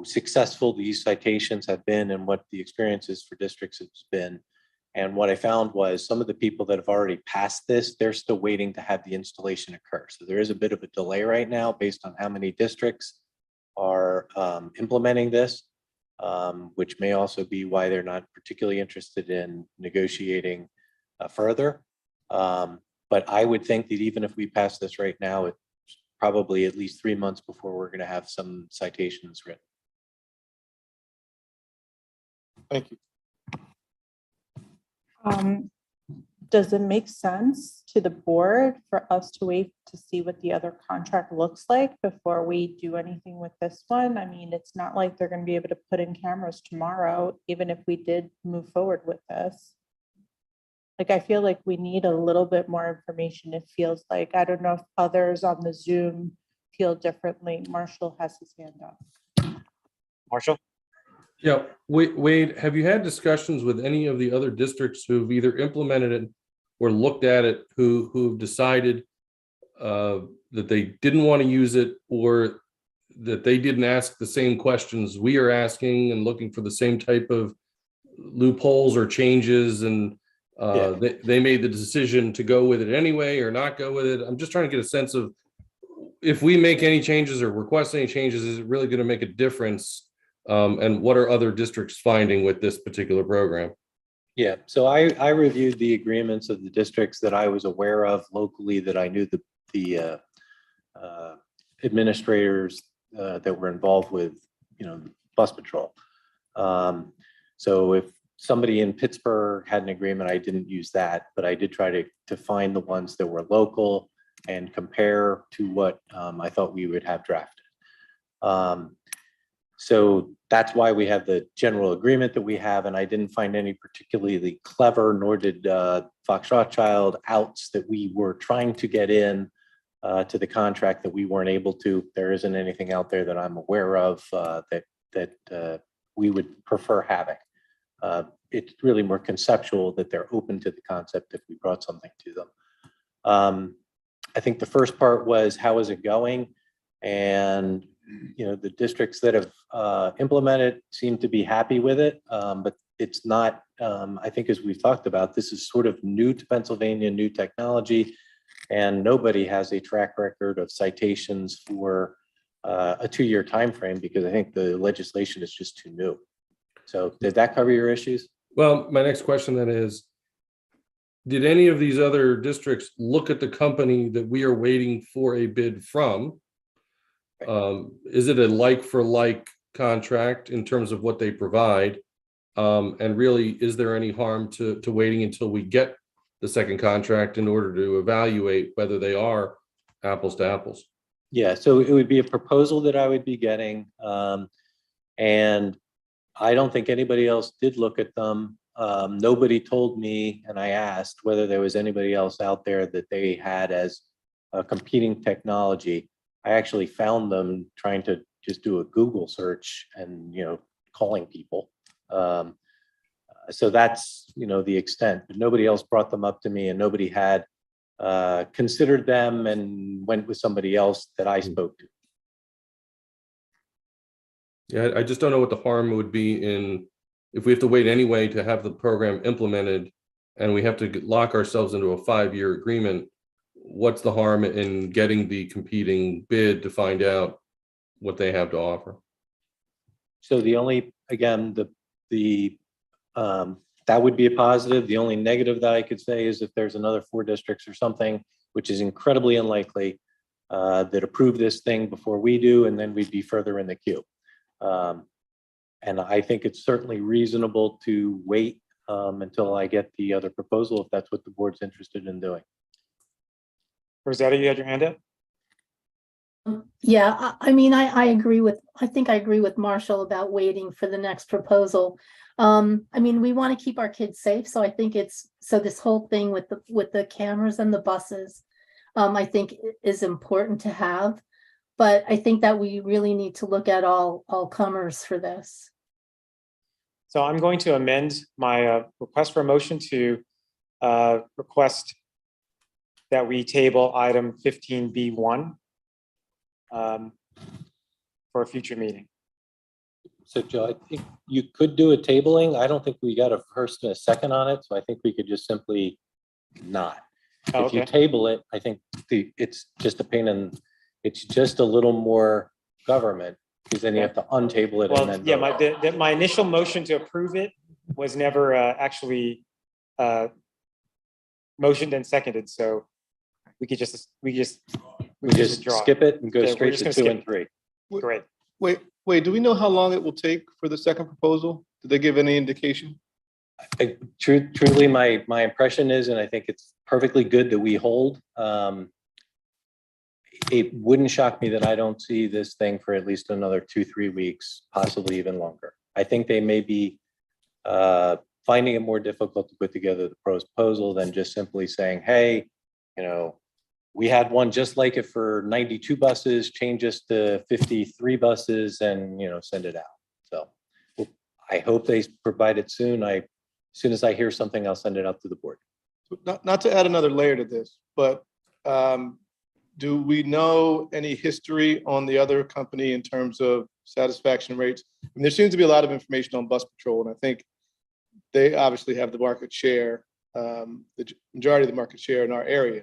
successful these citations have been and what the experiences for districts has been. And what I found was some of the people that have already passed this, they're still waiting to have the installation occur. So there is a bit of a delay right now based on how many districts are implementing this, which may also be why they're not particularly interested in negotiating further. But I would think that even if we pass this right now, it's probably at least 3 months before we're going to have some citations written. Thank you. Does it make sense to the board for us to wait to see what the other contract looks like before we do anything with this one? I mean, it's not like they're going to be able to put in cameras tomorrow, even if we did move forward with this. Like, I feel like we need a little bit more information. It feels like, I don't know if others on the Zoom feel differently. Marshall has his hand up. Marshall? Yeah, Wade, have you had discussions with any of the other districts who've either implemented it or looked at it, who've decided that they didn't want to use it, or that they didn't ask the same questions we are asking and looking for the same type of loopholes or changes, and they made the decision to go with it anyway or not go with it? I'm just trying to get a sense of, if we make any changes or request any changes, is it really going to make a difference? And what are other districts finding with this particular program? Yeah, so I reviewed the agreements of the districts that I was aware of locally, that I knew the administrators that were involved with, Bus Patrol. So if somebody in Pittsburgh had an agreement, I didn't use that, but I did try to find the ones that were local and compare to what I thought we would have drafted. So that's why we have the general agreement that we have, and I didn't find any particularly clever, nor did Fox Rothschild, outs that we were trying to get in to the contract that we weren't able to. There isn't anything out there that I'm aware of that we would prefer having. It's really more conceptual that they're open to the concept if we brought something to them. I think the first part was, how is it going? And the districts that have implemented seem to be happy with it, but it's not, I think as we've talked about, this is sort of new to Pennsylvania, new technology, and nobody has a track record of citations for a 2-year time frame because I think the legislation is just too new. So did that cover your issues? Well, my next question then is, did any of these other districts look at the company that we are waiting for a bid from? Is it a like for like contract in terms of what they provide? And really, is there any harm to waiting until we get the second contract in order to evaluate whether they are apples to apples? Yeah, so it would be a proposal that I would be getting. And I don't think anybody else did look at them. Nobody told me, and I asked whether there was anybody else out there that they had as a competing technology. I actually found them trying to just do a Google search and, calling people. So that's, the extent, but nobody else brought them up to me and nobody had considered them and went with somebody else that I spoke to. Yeah, I just don't know what the harm would be in, if we have to wait anyway to have the program implemented and we have to lock ourselves into a 5-year agreement, what's the harm in getting the competing bid to find out what they have to offer? So the only, again, that would be a positive. The only negative that I could say is if there's another 4 districts or something, which is incredibly unlikely, that approve this thing before we do, and then we'd be further in the queue. And I think it's certainly reasonable to wait until I get the other proposal, if that's what the board's interested in doing. Rosetta, you had your hand up? Yeah, I mean, I think I agree with Marshall about waiting for the next proposal. I mean, we want to keep our kids safe, so I think this whole thing with the cameras and the buses, I think is important to have. But I think that we really need to look at all comers for this. So I'm going to amend my request for a motion to request that we table item 15B1 for a future meeting. So Joe, I think you could do a tabling. I don't think we got a first and a second on it, so I think we could just simply not. Oh, If you okay. table it, I think it's just a pain and it's just a little more government because then you have to untable it and Well, then. yeah, vote. my initial motion to approve it was never actually motioned and seconded, so we just withdraw. Skip it and go Yeah, we're straight just to gonna 2 skip and 3. Great. Wait, do we know how long it will take for the second proposal? Did they give any indication? Truly, my impression is, and I think it's perfectly good that we hold. It wouldn't shock me that I don't see this thing for at least another 2-3 weeks, possibly even longer. I think they may be finding it more difficult to put together the proposal than just simply saying, hey, we had one just like it for 92 buses, change us to 53 buses and, send it out. So I hope they provide it soon. As soon as I hear something, I'll send it out to the board. Not to add another layer to this, but do we know any history on the other company in terms of satisfaction rates? And there seems to be a lot of information on Bus Patrol, and I think they obviously have the market share, the majority of the market share in our area.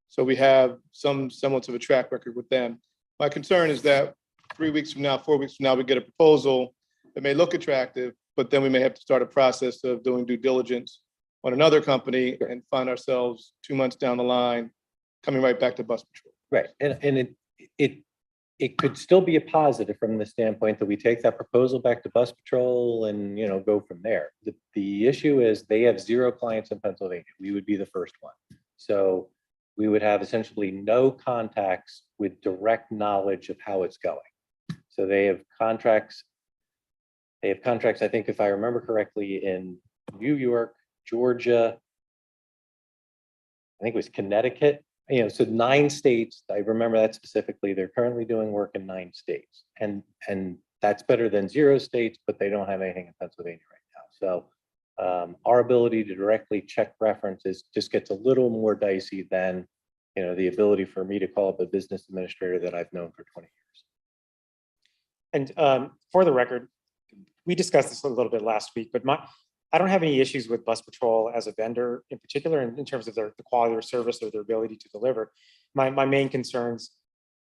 So we have some semblance of a track record with them. My concern is that 3 weeks from now, 4 weeks from now, we get a proposal that may look attractive, but then we may have to start a process of doing due diligence on another company and find ourselves 2 months down the line, coming right back to Bus Patrol. Right, and it could still be a positive from the standpoint that we take that proposal back to Bus Patrol and, go from there. The issue is they have 0 clients in Pennsylvania. We would be the first one. So we would have essentially no contacts with direct knowledge of how it's going. So they have contracts, I think if I remember correctly, in New York, Georgia, I think it was Connecticut, so 9 states, I remember that specifically. They're currently doing work in 9 states. And that's better than 0 states, but they don't have anything in Pennsylvania right now. So our ability to directly check references just gets a little more dicey than, the ability for me to call up a business administrator that I've known for 20 years. And for the record, we discussed this a little bit last week, but I don't have any issues with Bus Patrol as a vendor in particular, in terms of the quality of their service or their ability to deliver. My main concerns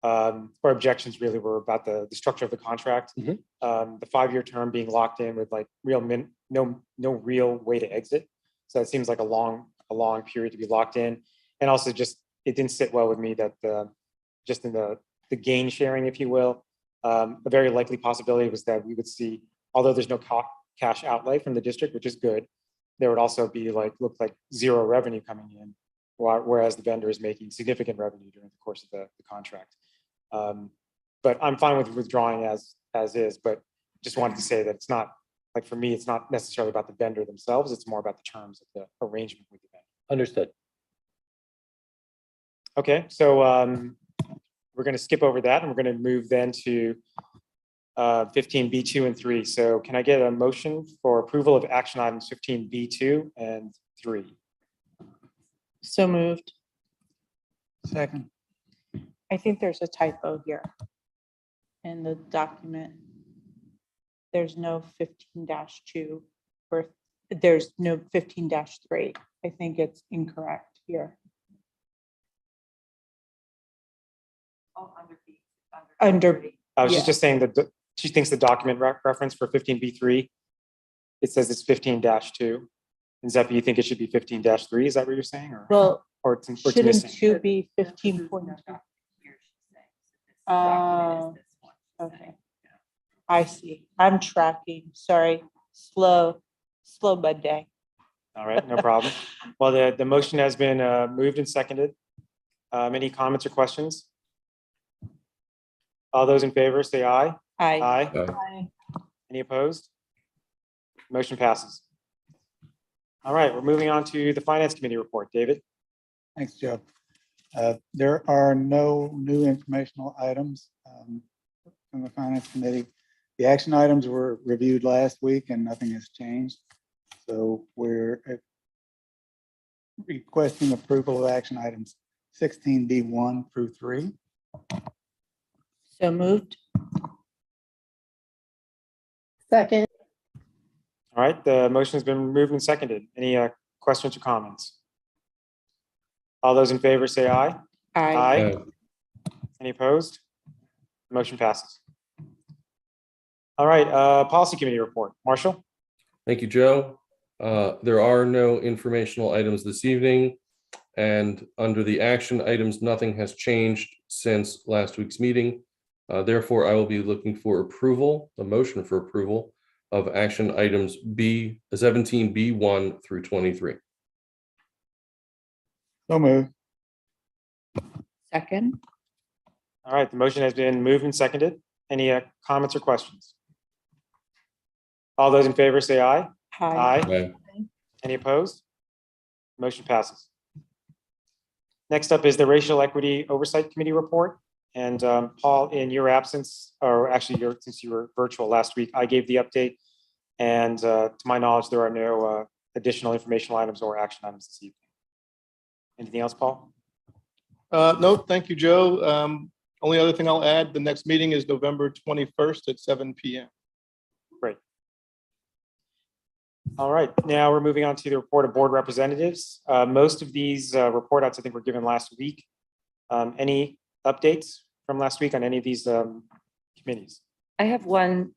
or objections really were about the structure of the contract. The 5-year term being locked in with like no real way to exit. So it seems like a long period to be locked in. And also just, it didn't sit well with me that just in the gain sharing, if you will, a very likely possibility was that we would see, although there's no cash outlay from the district, which is good, there would also be look like zero revenue coming in, whereas the vendor is making significant revenue during the course of the contract. But I'm fine with withdrawing as is, but just wanted to say that it's not, like for me, it's not necessarily about the vendor themselves, it's more about the terms of the arrangement with the vendor. Understood. Okay, so we're going to skip over that and we're going to move then to 15B2 and 3. So can I get a motion for approval of action items 15B2 and 3? So moved. Second. I think there's a typo here in the document. There's no 15-2 or there's no 15-3. I think it's incorrect here. Under. I was yeah. just saying that she thinks the document reference for 15B3, it says it's 15-2. And Zeppi, you think it should be 15-3? Is that what you're saying? Well, or it's shouldn't missing? 2 be 15.2? Okay. I see. I'm tracking. Sorry. Slow Monday. All right, no problem. Well, the motion has been moved and seconded. Any comments or questions? All those in favor say aye. Aye. Aye. Any opposed? Motion passes. All right, we're moving on to the Finance Committee report. David? Thanks, Joe. There are no new informational items from the Finance Committee. The action items were reviewed last week and nothing has changed. So we're requesting approval of action items 16B1 through 3. So moved. Second. All right, the motion has been moved and seconded. Any questions or comments? All those in favor say aye. Aye. Any opposed? Motion passes. All right, Policy Committee report. Marshall? Thank you, Joe. There are no informational items this evening. And under the action items, nothing has changed since last week's meeting. Therefore, I will be looking for approval, a motion for approval of action items 17B1 through 23. So moved. Second. All right, the motion has been moved and seconded. Any comments or questions? All those in favor say aye. Aye. Any opposed? Motion passes. Next up is the Racial Equity Oversight Committee report. And Paul, in your absence, or actually since you were virtual last week, I gave the update. And to my knowledge, there are no additional informational items or action items this evening. Anything else, Paul? No, thank you, Joe. Only other thing I'll add, the next meeting is November 21st at 7 p.m. Great. All right, now we're moving on to the report of board representatives. Most of these report outs I think were given last week. Any updates from last week on any of these committees? I have one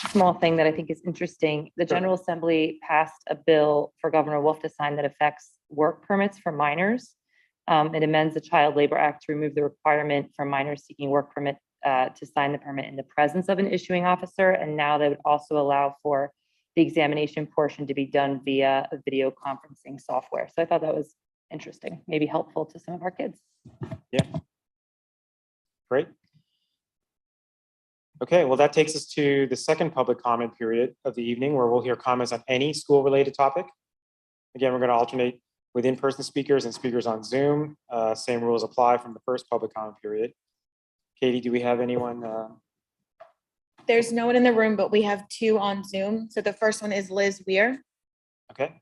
small thing that I think is interesting. The General Assembly passed a bill for Governor Wolf to sign that affects work permits for minors. It amends the Child Labor Act to remove the requirement for minors seeking work permit to sign the permit in the presence of an issuing officer. And now they would also allow for the examination portion to be done via a video conferencing software. So I thought that was interesting, maybe helpful to some of our kids. Yeah. Great. Okay, well, that takes us to the second public comment period of the evening, where we'll hear comments on any school-related topic. Again, we're going to alternate with in-person speakers and speakers on Zoom. Same rules apply from the first public comment period. Katie, do we have anyone? There's no one in the room, but we have 2 on Zoom. So the first one is Liz Weir. Okay.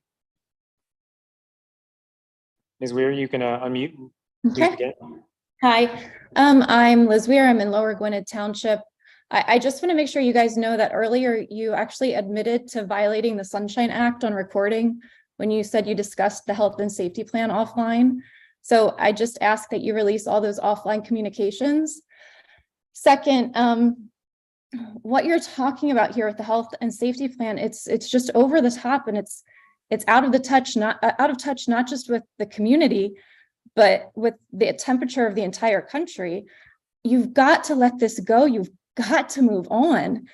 Ms. Weir, you can unmute. And please begin. Hi, I'm Liz Weir. I'm in Lower Gwinnett Township. I just want to make sure you guys know that earlier you actually admitted to violating the Sunshine Act on recording when you said you discussed the health and safety plan offline. So I just ask that you release all those offline communications. Second, what you're talking about here with the health and safety plan, it's just over the top, and it's out of touch, not just with the community, but with the temperature of the entire country. You've got to let this go. You've got to move on.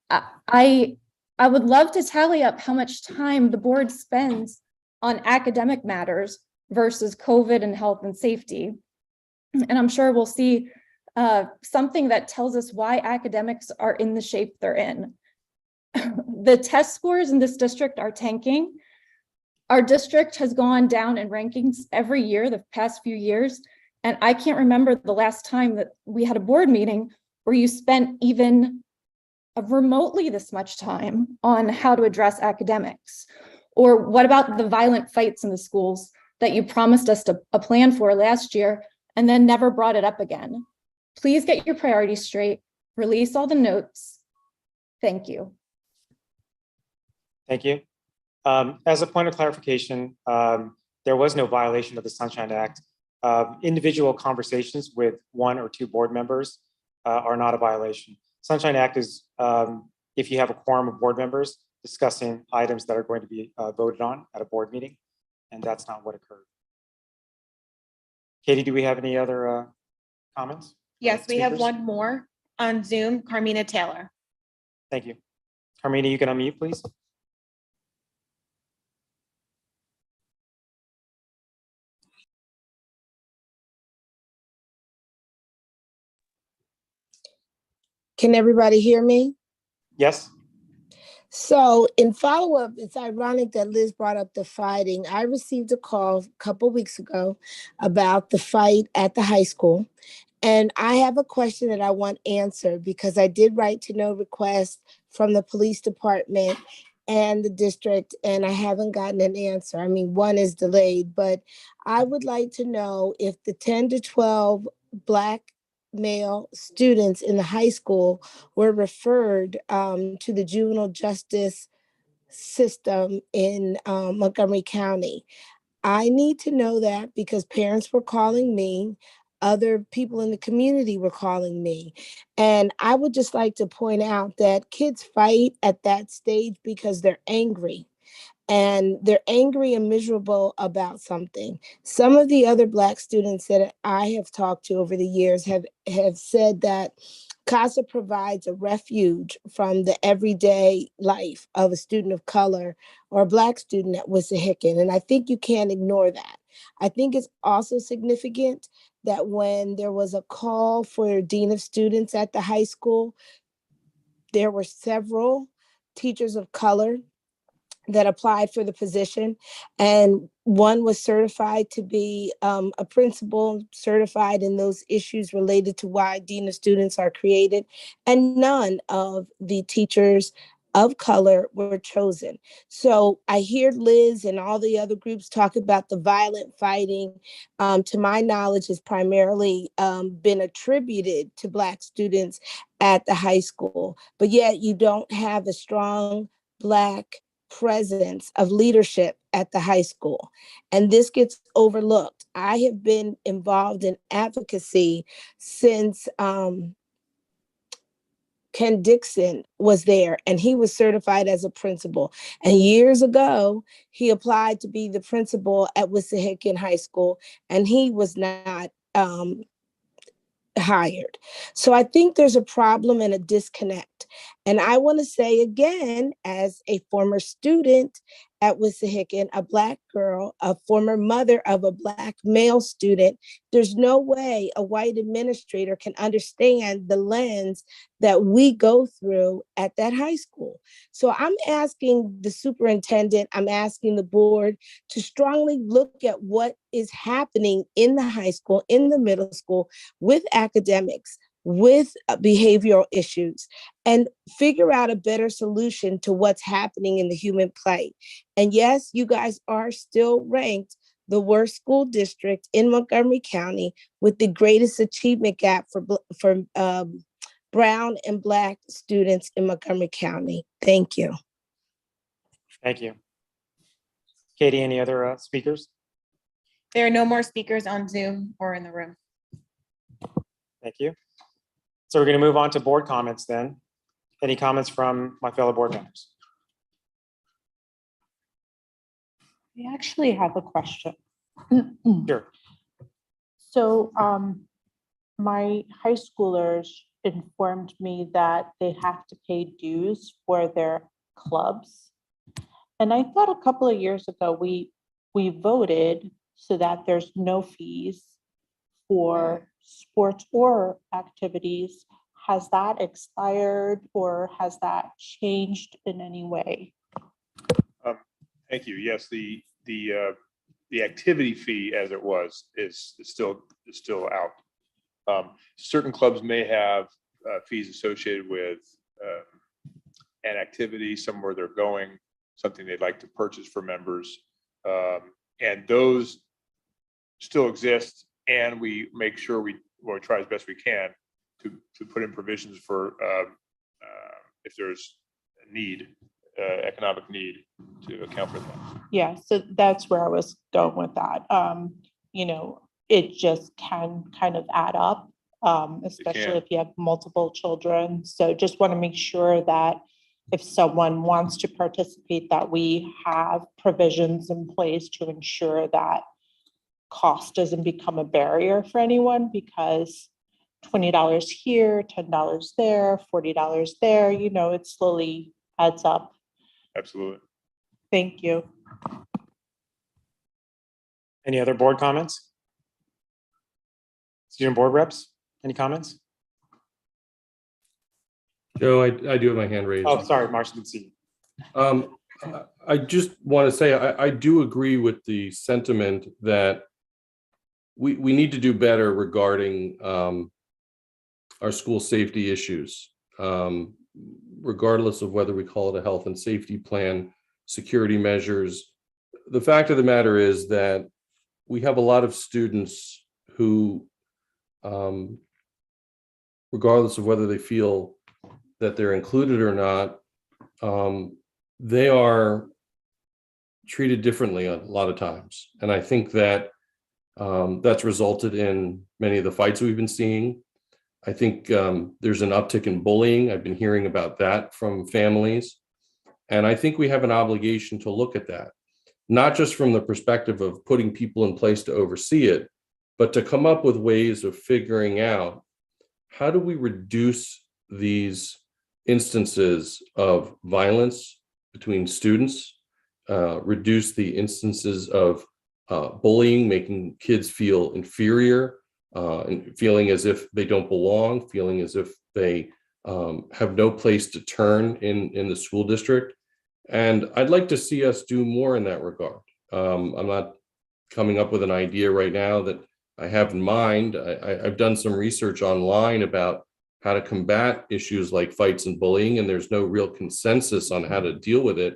I would love to tally up how much time the board spends on academic matters versus COVID and health and safety. And I'm sure we'll see something that tells us why academics are in the shape they're in. The test scores in this district are tanking. Our district has gone down in rankings every year the past few years. And I can't remember the last time that we had a board meeting where you spent even remotely this much time on how to address academics. Or what about the violent fights in the schools that you promised us a plan for last year and then never brought it up again? Please get your priorities straight, release all the notes. Thank you. Thank you. As a point of clarification, there was no violation of the Sunshine Act. Individual conversations with one or two board members are not a violation. Sunshine Act is if you have a quorum of board members discussing items that are going to be voted on at a board meeting, and that's not what occurred. Katie, do we have any other comments? Yes, we have Speakers? one more on Zoom, Carmina Taylor. Thank you. Carmina, you can unmute, please. Can everybody hear me? Yes. So in follow-up, it's ironic that Liz brought up the fighting. I received a call a couple weeks ago about the fight at the high school. And I have a question that I want answered because I did write to no request from the police department and the district, and I haven't gotten an answer. I mean, one is delayed, but I would like to know if the 10 to 12 Black male students in the high school were referred to the juvenile justice system in Montgomery County. I need to know that because parents were calling me, other people in the community were calling me. And I would just like to point out that kids fight at that stage because they're angry. And they're angry and miserable about something. Some of the other Black students that I have talked to over the years have said that CASA provides a refuge from the everyday life of a student of color or a Black student at Wissahickon. And I think you can't ignore that. I think it's also significant that when there was a call for dean of students at the high school, there were several teachers of color that applied for the position, and one was certified to be a principal, certified in those issues related to why dean of students are created, and none of the teachers of color were chosen. So I hear Liz and all the other groups talk about the violent fighting. To my knowledge, has primarily been attributed to Black students at the high school, but yet you don't have a strong Black presence of leadership at the high school. And this gets overlooked. I have been involved in advocacy since Ken Dixon was there, and he was certified as a principal. And years ago, he applied to be the principal at Wissahickon High School, and he was not hired. So I think there's a problem and a disconnect. And I want to say again, as a former student at Wissahickon, a Black girl, a former mother of a Black male student, there's no way a white administrator can understand the lens that we go through at that high school. So I'm asking the superintendent, I'm asking the board to strongly look at what is happening in the high school, in the middle school, with academics, with behavioral issues, and figure out a better solution to what's happening in the human plight. And yes, you guys are still ranked the worst school district in Montgomery County with the greatest achievement gap for brown and Black students in Montgomery County. Thank you. Thank you. Katie, any other speakers? There are no more speakers on Zoom or in the room. Thank you. So we're going to move on to board comments then. Any comments from my fellow board members? I actually have a question. Sure. So my high schoolers informed me that they have to pay dues for their clubs. And I thought a couple of years ago, we voted so that there's no fees for sports or activities. Has that expired or has that changed in any way? Thank you. Yes, the activity fee as it was is still out. Certain clubs may have fees associated with an activity, somewhere they're going, something they'd like to purchase for members. And those still exist, and we make sure we try as best we can to put in provisions for if there's a need, economic need, to account for that. Yeah, so that's where I was going with that. You know, it just can kind of add up, especially if you have multiple children. So just want to make sure that if someone wants to participate, that we have provisions in place to ensure that cost doesn't become a barrier for anyone, because $20 here, $10 there, $40 there, you know, it slowly adds up. Absolutely. Thank you. Any other board comments? Student board reps, any comments? Joe, I do have my hand raised. Oh, sorry, Marcia, didn't see you. I just want to say, I do agree with the sentiment that we need to do better regarding our school safety issues, regardless of whether we call it a health and safety plan, security measures. The fact of the matter is that we have a lot of students who, regardless of whether they feel that they're included or not, they are treated differently a lot of times. And I think that that's resulted in many of the fights we've been seeing. I think there's an uptick in bullying. I've been hearing about that from families. And I think we have an obligation to look at that, not just from the perspective of putting people in place to oversee it, but to come up with ways of figuring out how do we reduce these instances of violence between students, reduce the instances of bullying, making kids feel inferior, and feeling as if they don't belong, feeling as if they have no place to turn in the school district. And I'd like to see us do more in that regard. I'm not coming up with an idea right now that I have in mind. I've done some research online about how to combat issues like fights and bullying, and there's no real consensus on how to deal with it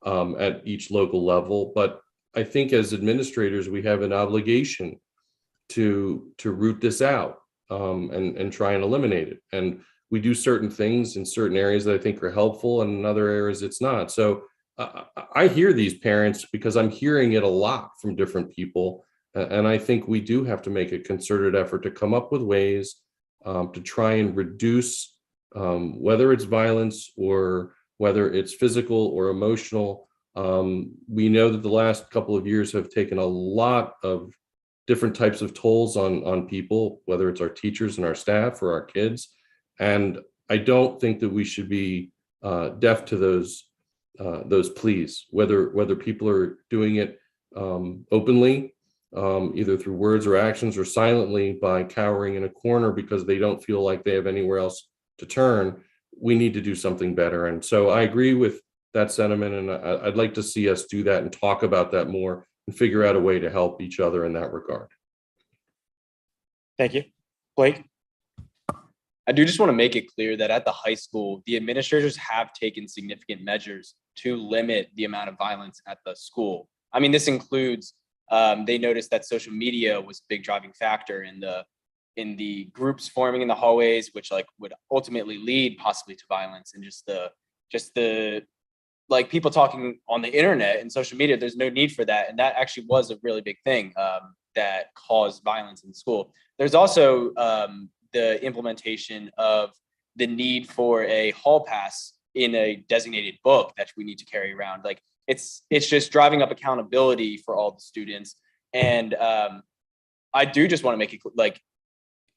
at each local level. But I think as administrators, we have an obligation to root this out and try and eliminate it. And we do certain things in certain areas that I think are helpful, and in other areas it's not. So I hear these parents because I'm hearing it a lot from different people. And I think we do have to make a concerted effort to come up with ways to try and reduce whether it's violence or whether it's physical or emotional. We know that the last couple of years have taken a lot of different types of tolls on people, whether it's our teachers and our staff or our kids. And I don't think that we should be deaf to those pleas, whether people are doing it openly, either through words or actions, or silently by cowering in a corner because they don't feel like they have anywhere else to turn. We need to do something better. And so I agree with that sentiment, and I'd like to see us do that and talk about that more and figure out a way to help each other in that regard. Thank you. Blake? I do just want to make it clear that at the high school, the administrators have taken significant measures to limit the amount of violence at the school. I mean, this includes, they noticed that social media was a big driving factor in the in the groups forming in the hallways, which like would ultimately lead possibly to violence, and just the like people talking on the internet and social media. There's no need for that, and that actually was a really big thing that caused violence in school. There's also the implementation of the need for a hall pass in a designated book that we need to carry around. Like it's just driving up accountability for all the students. And I do just want to make it like,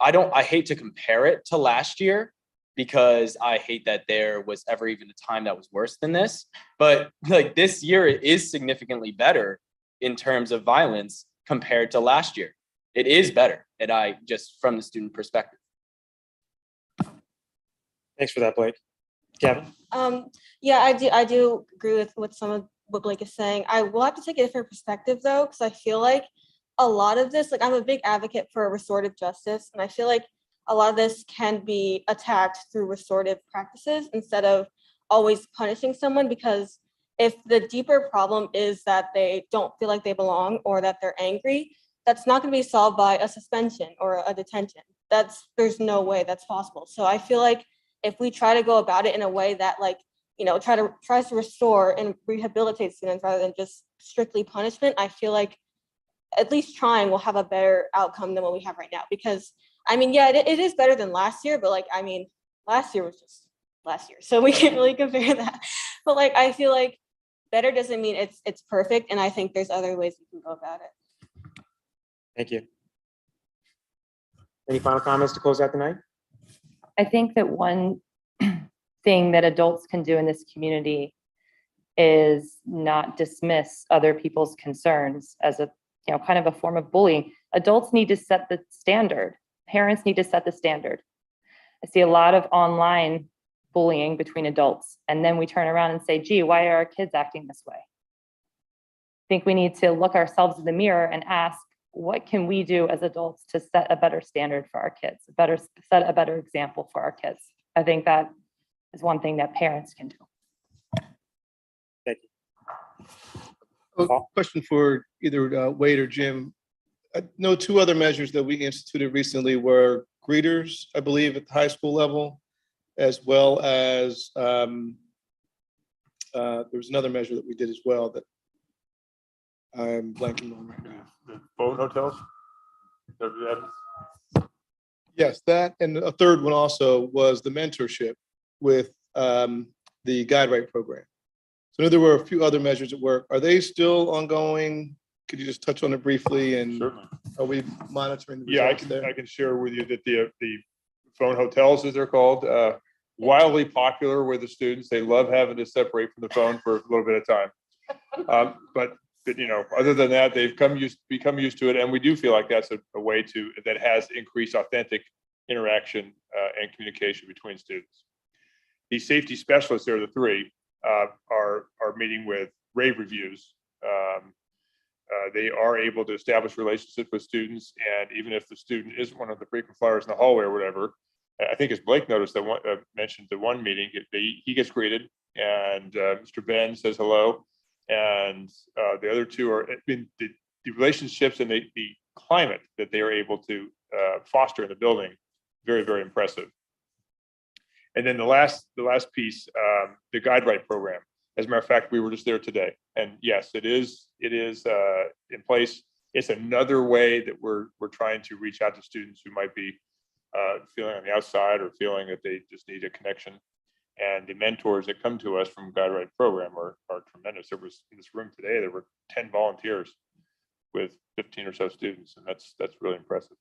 I hate to compare it to last year because I hate that there was ever even a time that was worse than this. But like this year it is significantly better in terms of violence compared to last year. It is better. And I just from the student perspective. Thanks for that, Blake. Gavin? Yeah, I do agree with some of what Blake is saying. I will have to take a different perspective though, because I feel like a lot of this, like I'm a big advocate for restorative justice, and I feel like a lot of this can be attacked through restorative practices instead of always punishing someone, because if the deeper problem is that they don't feel like they belong or that they're angry, that's not going to be solved by a suspension or a detention. There's no way that's possible. So I feel like if we try to go about it in a way that like, tries to restore and rehabilitate students rather than just strictly punishment, I feel like at least trying will have a better outcome than what we have right now. Because I mean, yeah, it is better than last year, but like, I mean, last year was just last year, so we can't really compare that. But like, I feel like better doesn't mean it's perfect, and I think there's other ways we can go about it. Thank you. Any final comments to close out the night? I think that one thing that adults can do in this community is not dismiss other people's concerns as a, kind of a form of bullying. Adults need to set the standard. Parents need to set the standard. I see a lot of online bullying between adults, and then we turn around and say, gee, why are our kids acting this way? I think we need to look ourselves in the mirror and ask, what can we do as adults to set a better standard for our kids, set a better example for our kids? I think that is one thing that parents can do. Thank you. A question for either Wade or Jim. I know two other measures that we instituted recently were greeters, I believe, at the high school level, as well as there was another measure that we did as well that I'm blanking on right now. The phone hotels? Yes, that, and a third one also was the mentorship with the Guide Right program. So I know there were a few other measures at work. Are they still ongoing? Could you just touch on it briefly? And Certainly. are we monitoring the Yeah, results there? I can share with you that the phone hotels, as they're called, wildly popular with the students. They love having to separate from the phone for a little bit of time. But other than that, they've become used to it, and we do feel like that's a way that has increased authentic interaction and communication between students. The safety specialists, there are the three, are meeting with rave reviews. They are able to establish relationships with students, and even if the student isn't one of the frequent flyers in the hallway or whatever, I think as Blake noticed, that mentioned the one meeting, he gets greeted, and Mr. Ben says hello, and the other two are the relationships and the climate that they are able to foster in the building, very, very impressive. And then the last piece, the Guide Right program. As a matter of fact, we were just there today, and yes, it is in place. It's another way that we're trying to reach out to students who might be feeling on the outside or feeling that they just need a connection. And the mentors that come to us from Guide Right program are tremendous. There was in this room today, there were 10 volunteers with 15 or so students, and that's really impressive.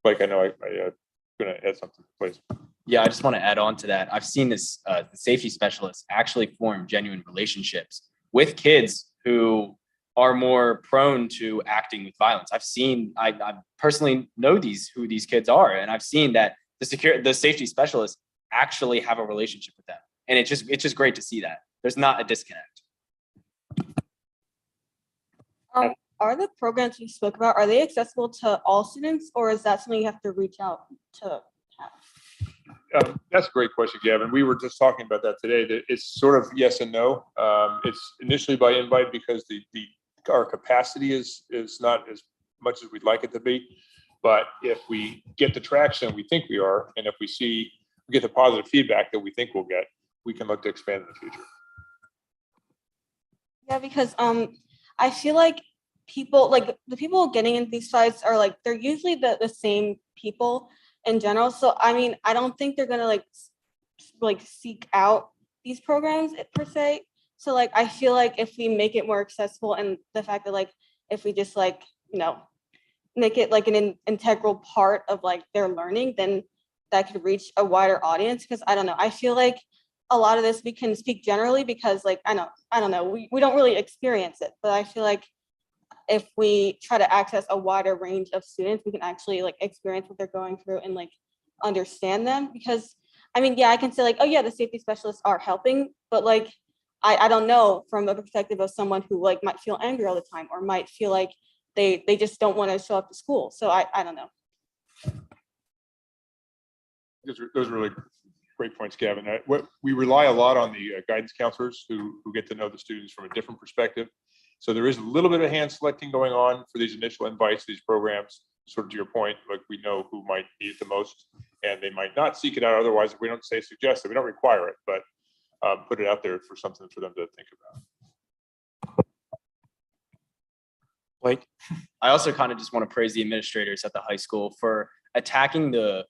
Like I know I'm going to add something, please. Yeah, I just want to add on to that. I've seen this, the safety specialists actually form genuine relationships with kids who are more prone to acting with violence. I personally know who these kids are, and I've seen that the safety specialists actually have a relationship with them. And it's just great to see that. There's not a disconnect. Are the programs you spoke about, are they accessible to all students, or is that something you have to reach out to have? That's a great question, Gavin. We were just talking about that today. That it's sort of yes and no. It's initially by invite because our capacity is not as much as we'd like it to be. But if we get the traction we think we are, and if we get the positive feedback that we think we'll get, we can look to expand in the future. Yeah, because I feel like people, like the people getting into these fights are like, they're usually the same people in general. So I mean, I don't think they're gonna like seek out these programs per se. So like I feel like if we make it more accessible, and the fact that like if we just like, you know, make it like an integral part of like their learning, then that could reach a wider audience. Because I don't know, I feel like a lot of this we can speak generally because like I don't know, we don't really experience it, but I feel like if we try to access a wider range of students, we can actually like experience what they're going through and like understand them. Because I mean, yeah, I can say like, oh yeah, the safety specialists are helping, but like I don't know from a perspective of someone who like might feel angry all the time or might feel like they just don't want to show up to school. So I don't know. Those are really great points, Gavin. We rely a lot on the guidance counselors who get to know the students from a different perspective. So there is a little bit of hand selecting going on for these initial invites, these programs, sort of to your point, like we know who might need it the most, and they might not seek it out otherwise. If we don't say suggest it, we don't require it, but put it out there for something for them to think about. Blake? I also kind of just want to praise the administrators at the high school for attacking the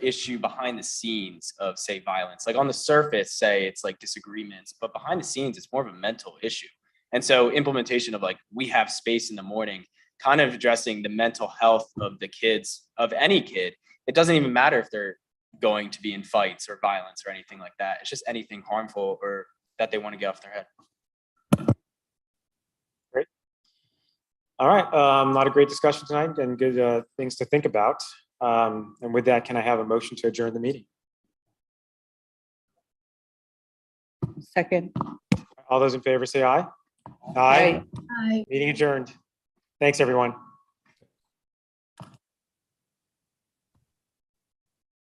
issue behind the scenes of, say, violence. Like on the surface, say it's like disagreements, but behind the scenes, it's more of a mental issue. And so implementation of like, we have space in the morning, kind of addressing the mental health of the kids, of any kid. It doesn't even matter if they're going to be in fights or violence or anything like that. It's just anything harmful or that they want to get off their head. Great. All right, not a great discussion tonight and good things to think about. And with that, can I have a motion to adjourn the meeting? Second. All those in favor say aye. Aye. Meeting adjourned. Thanks, everyone.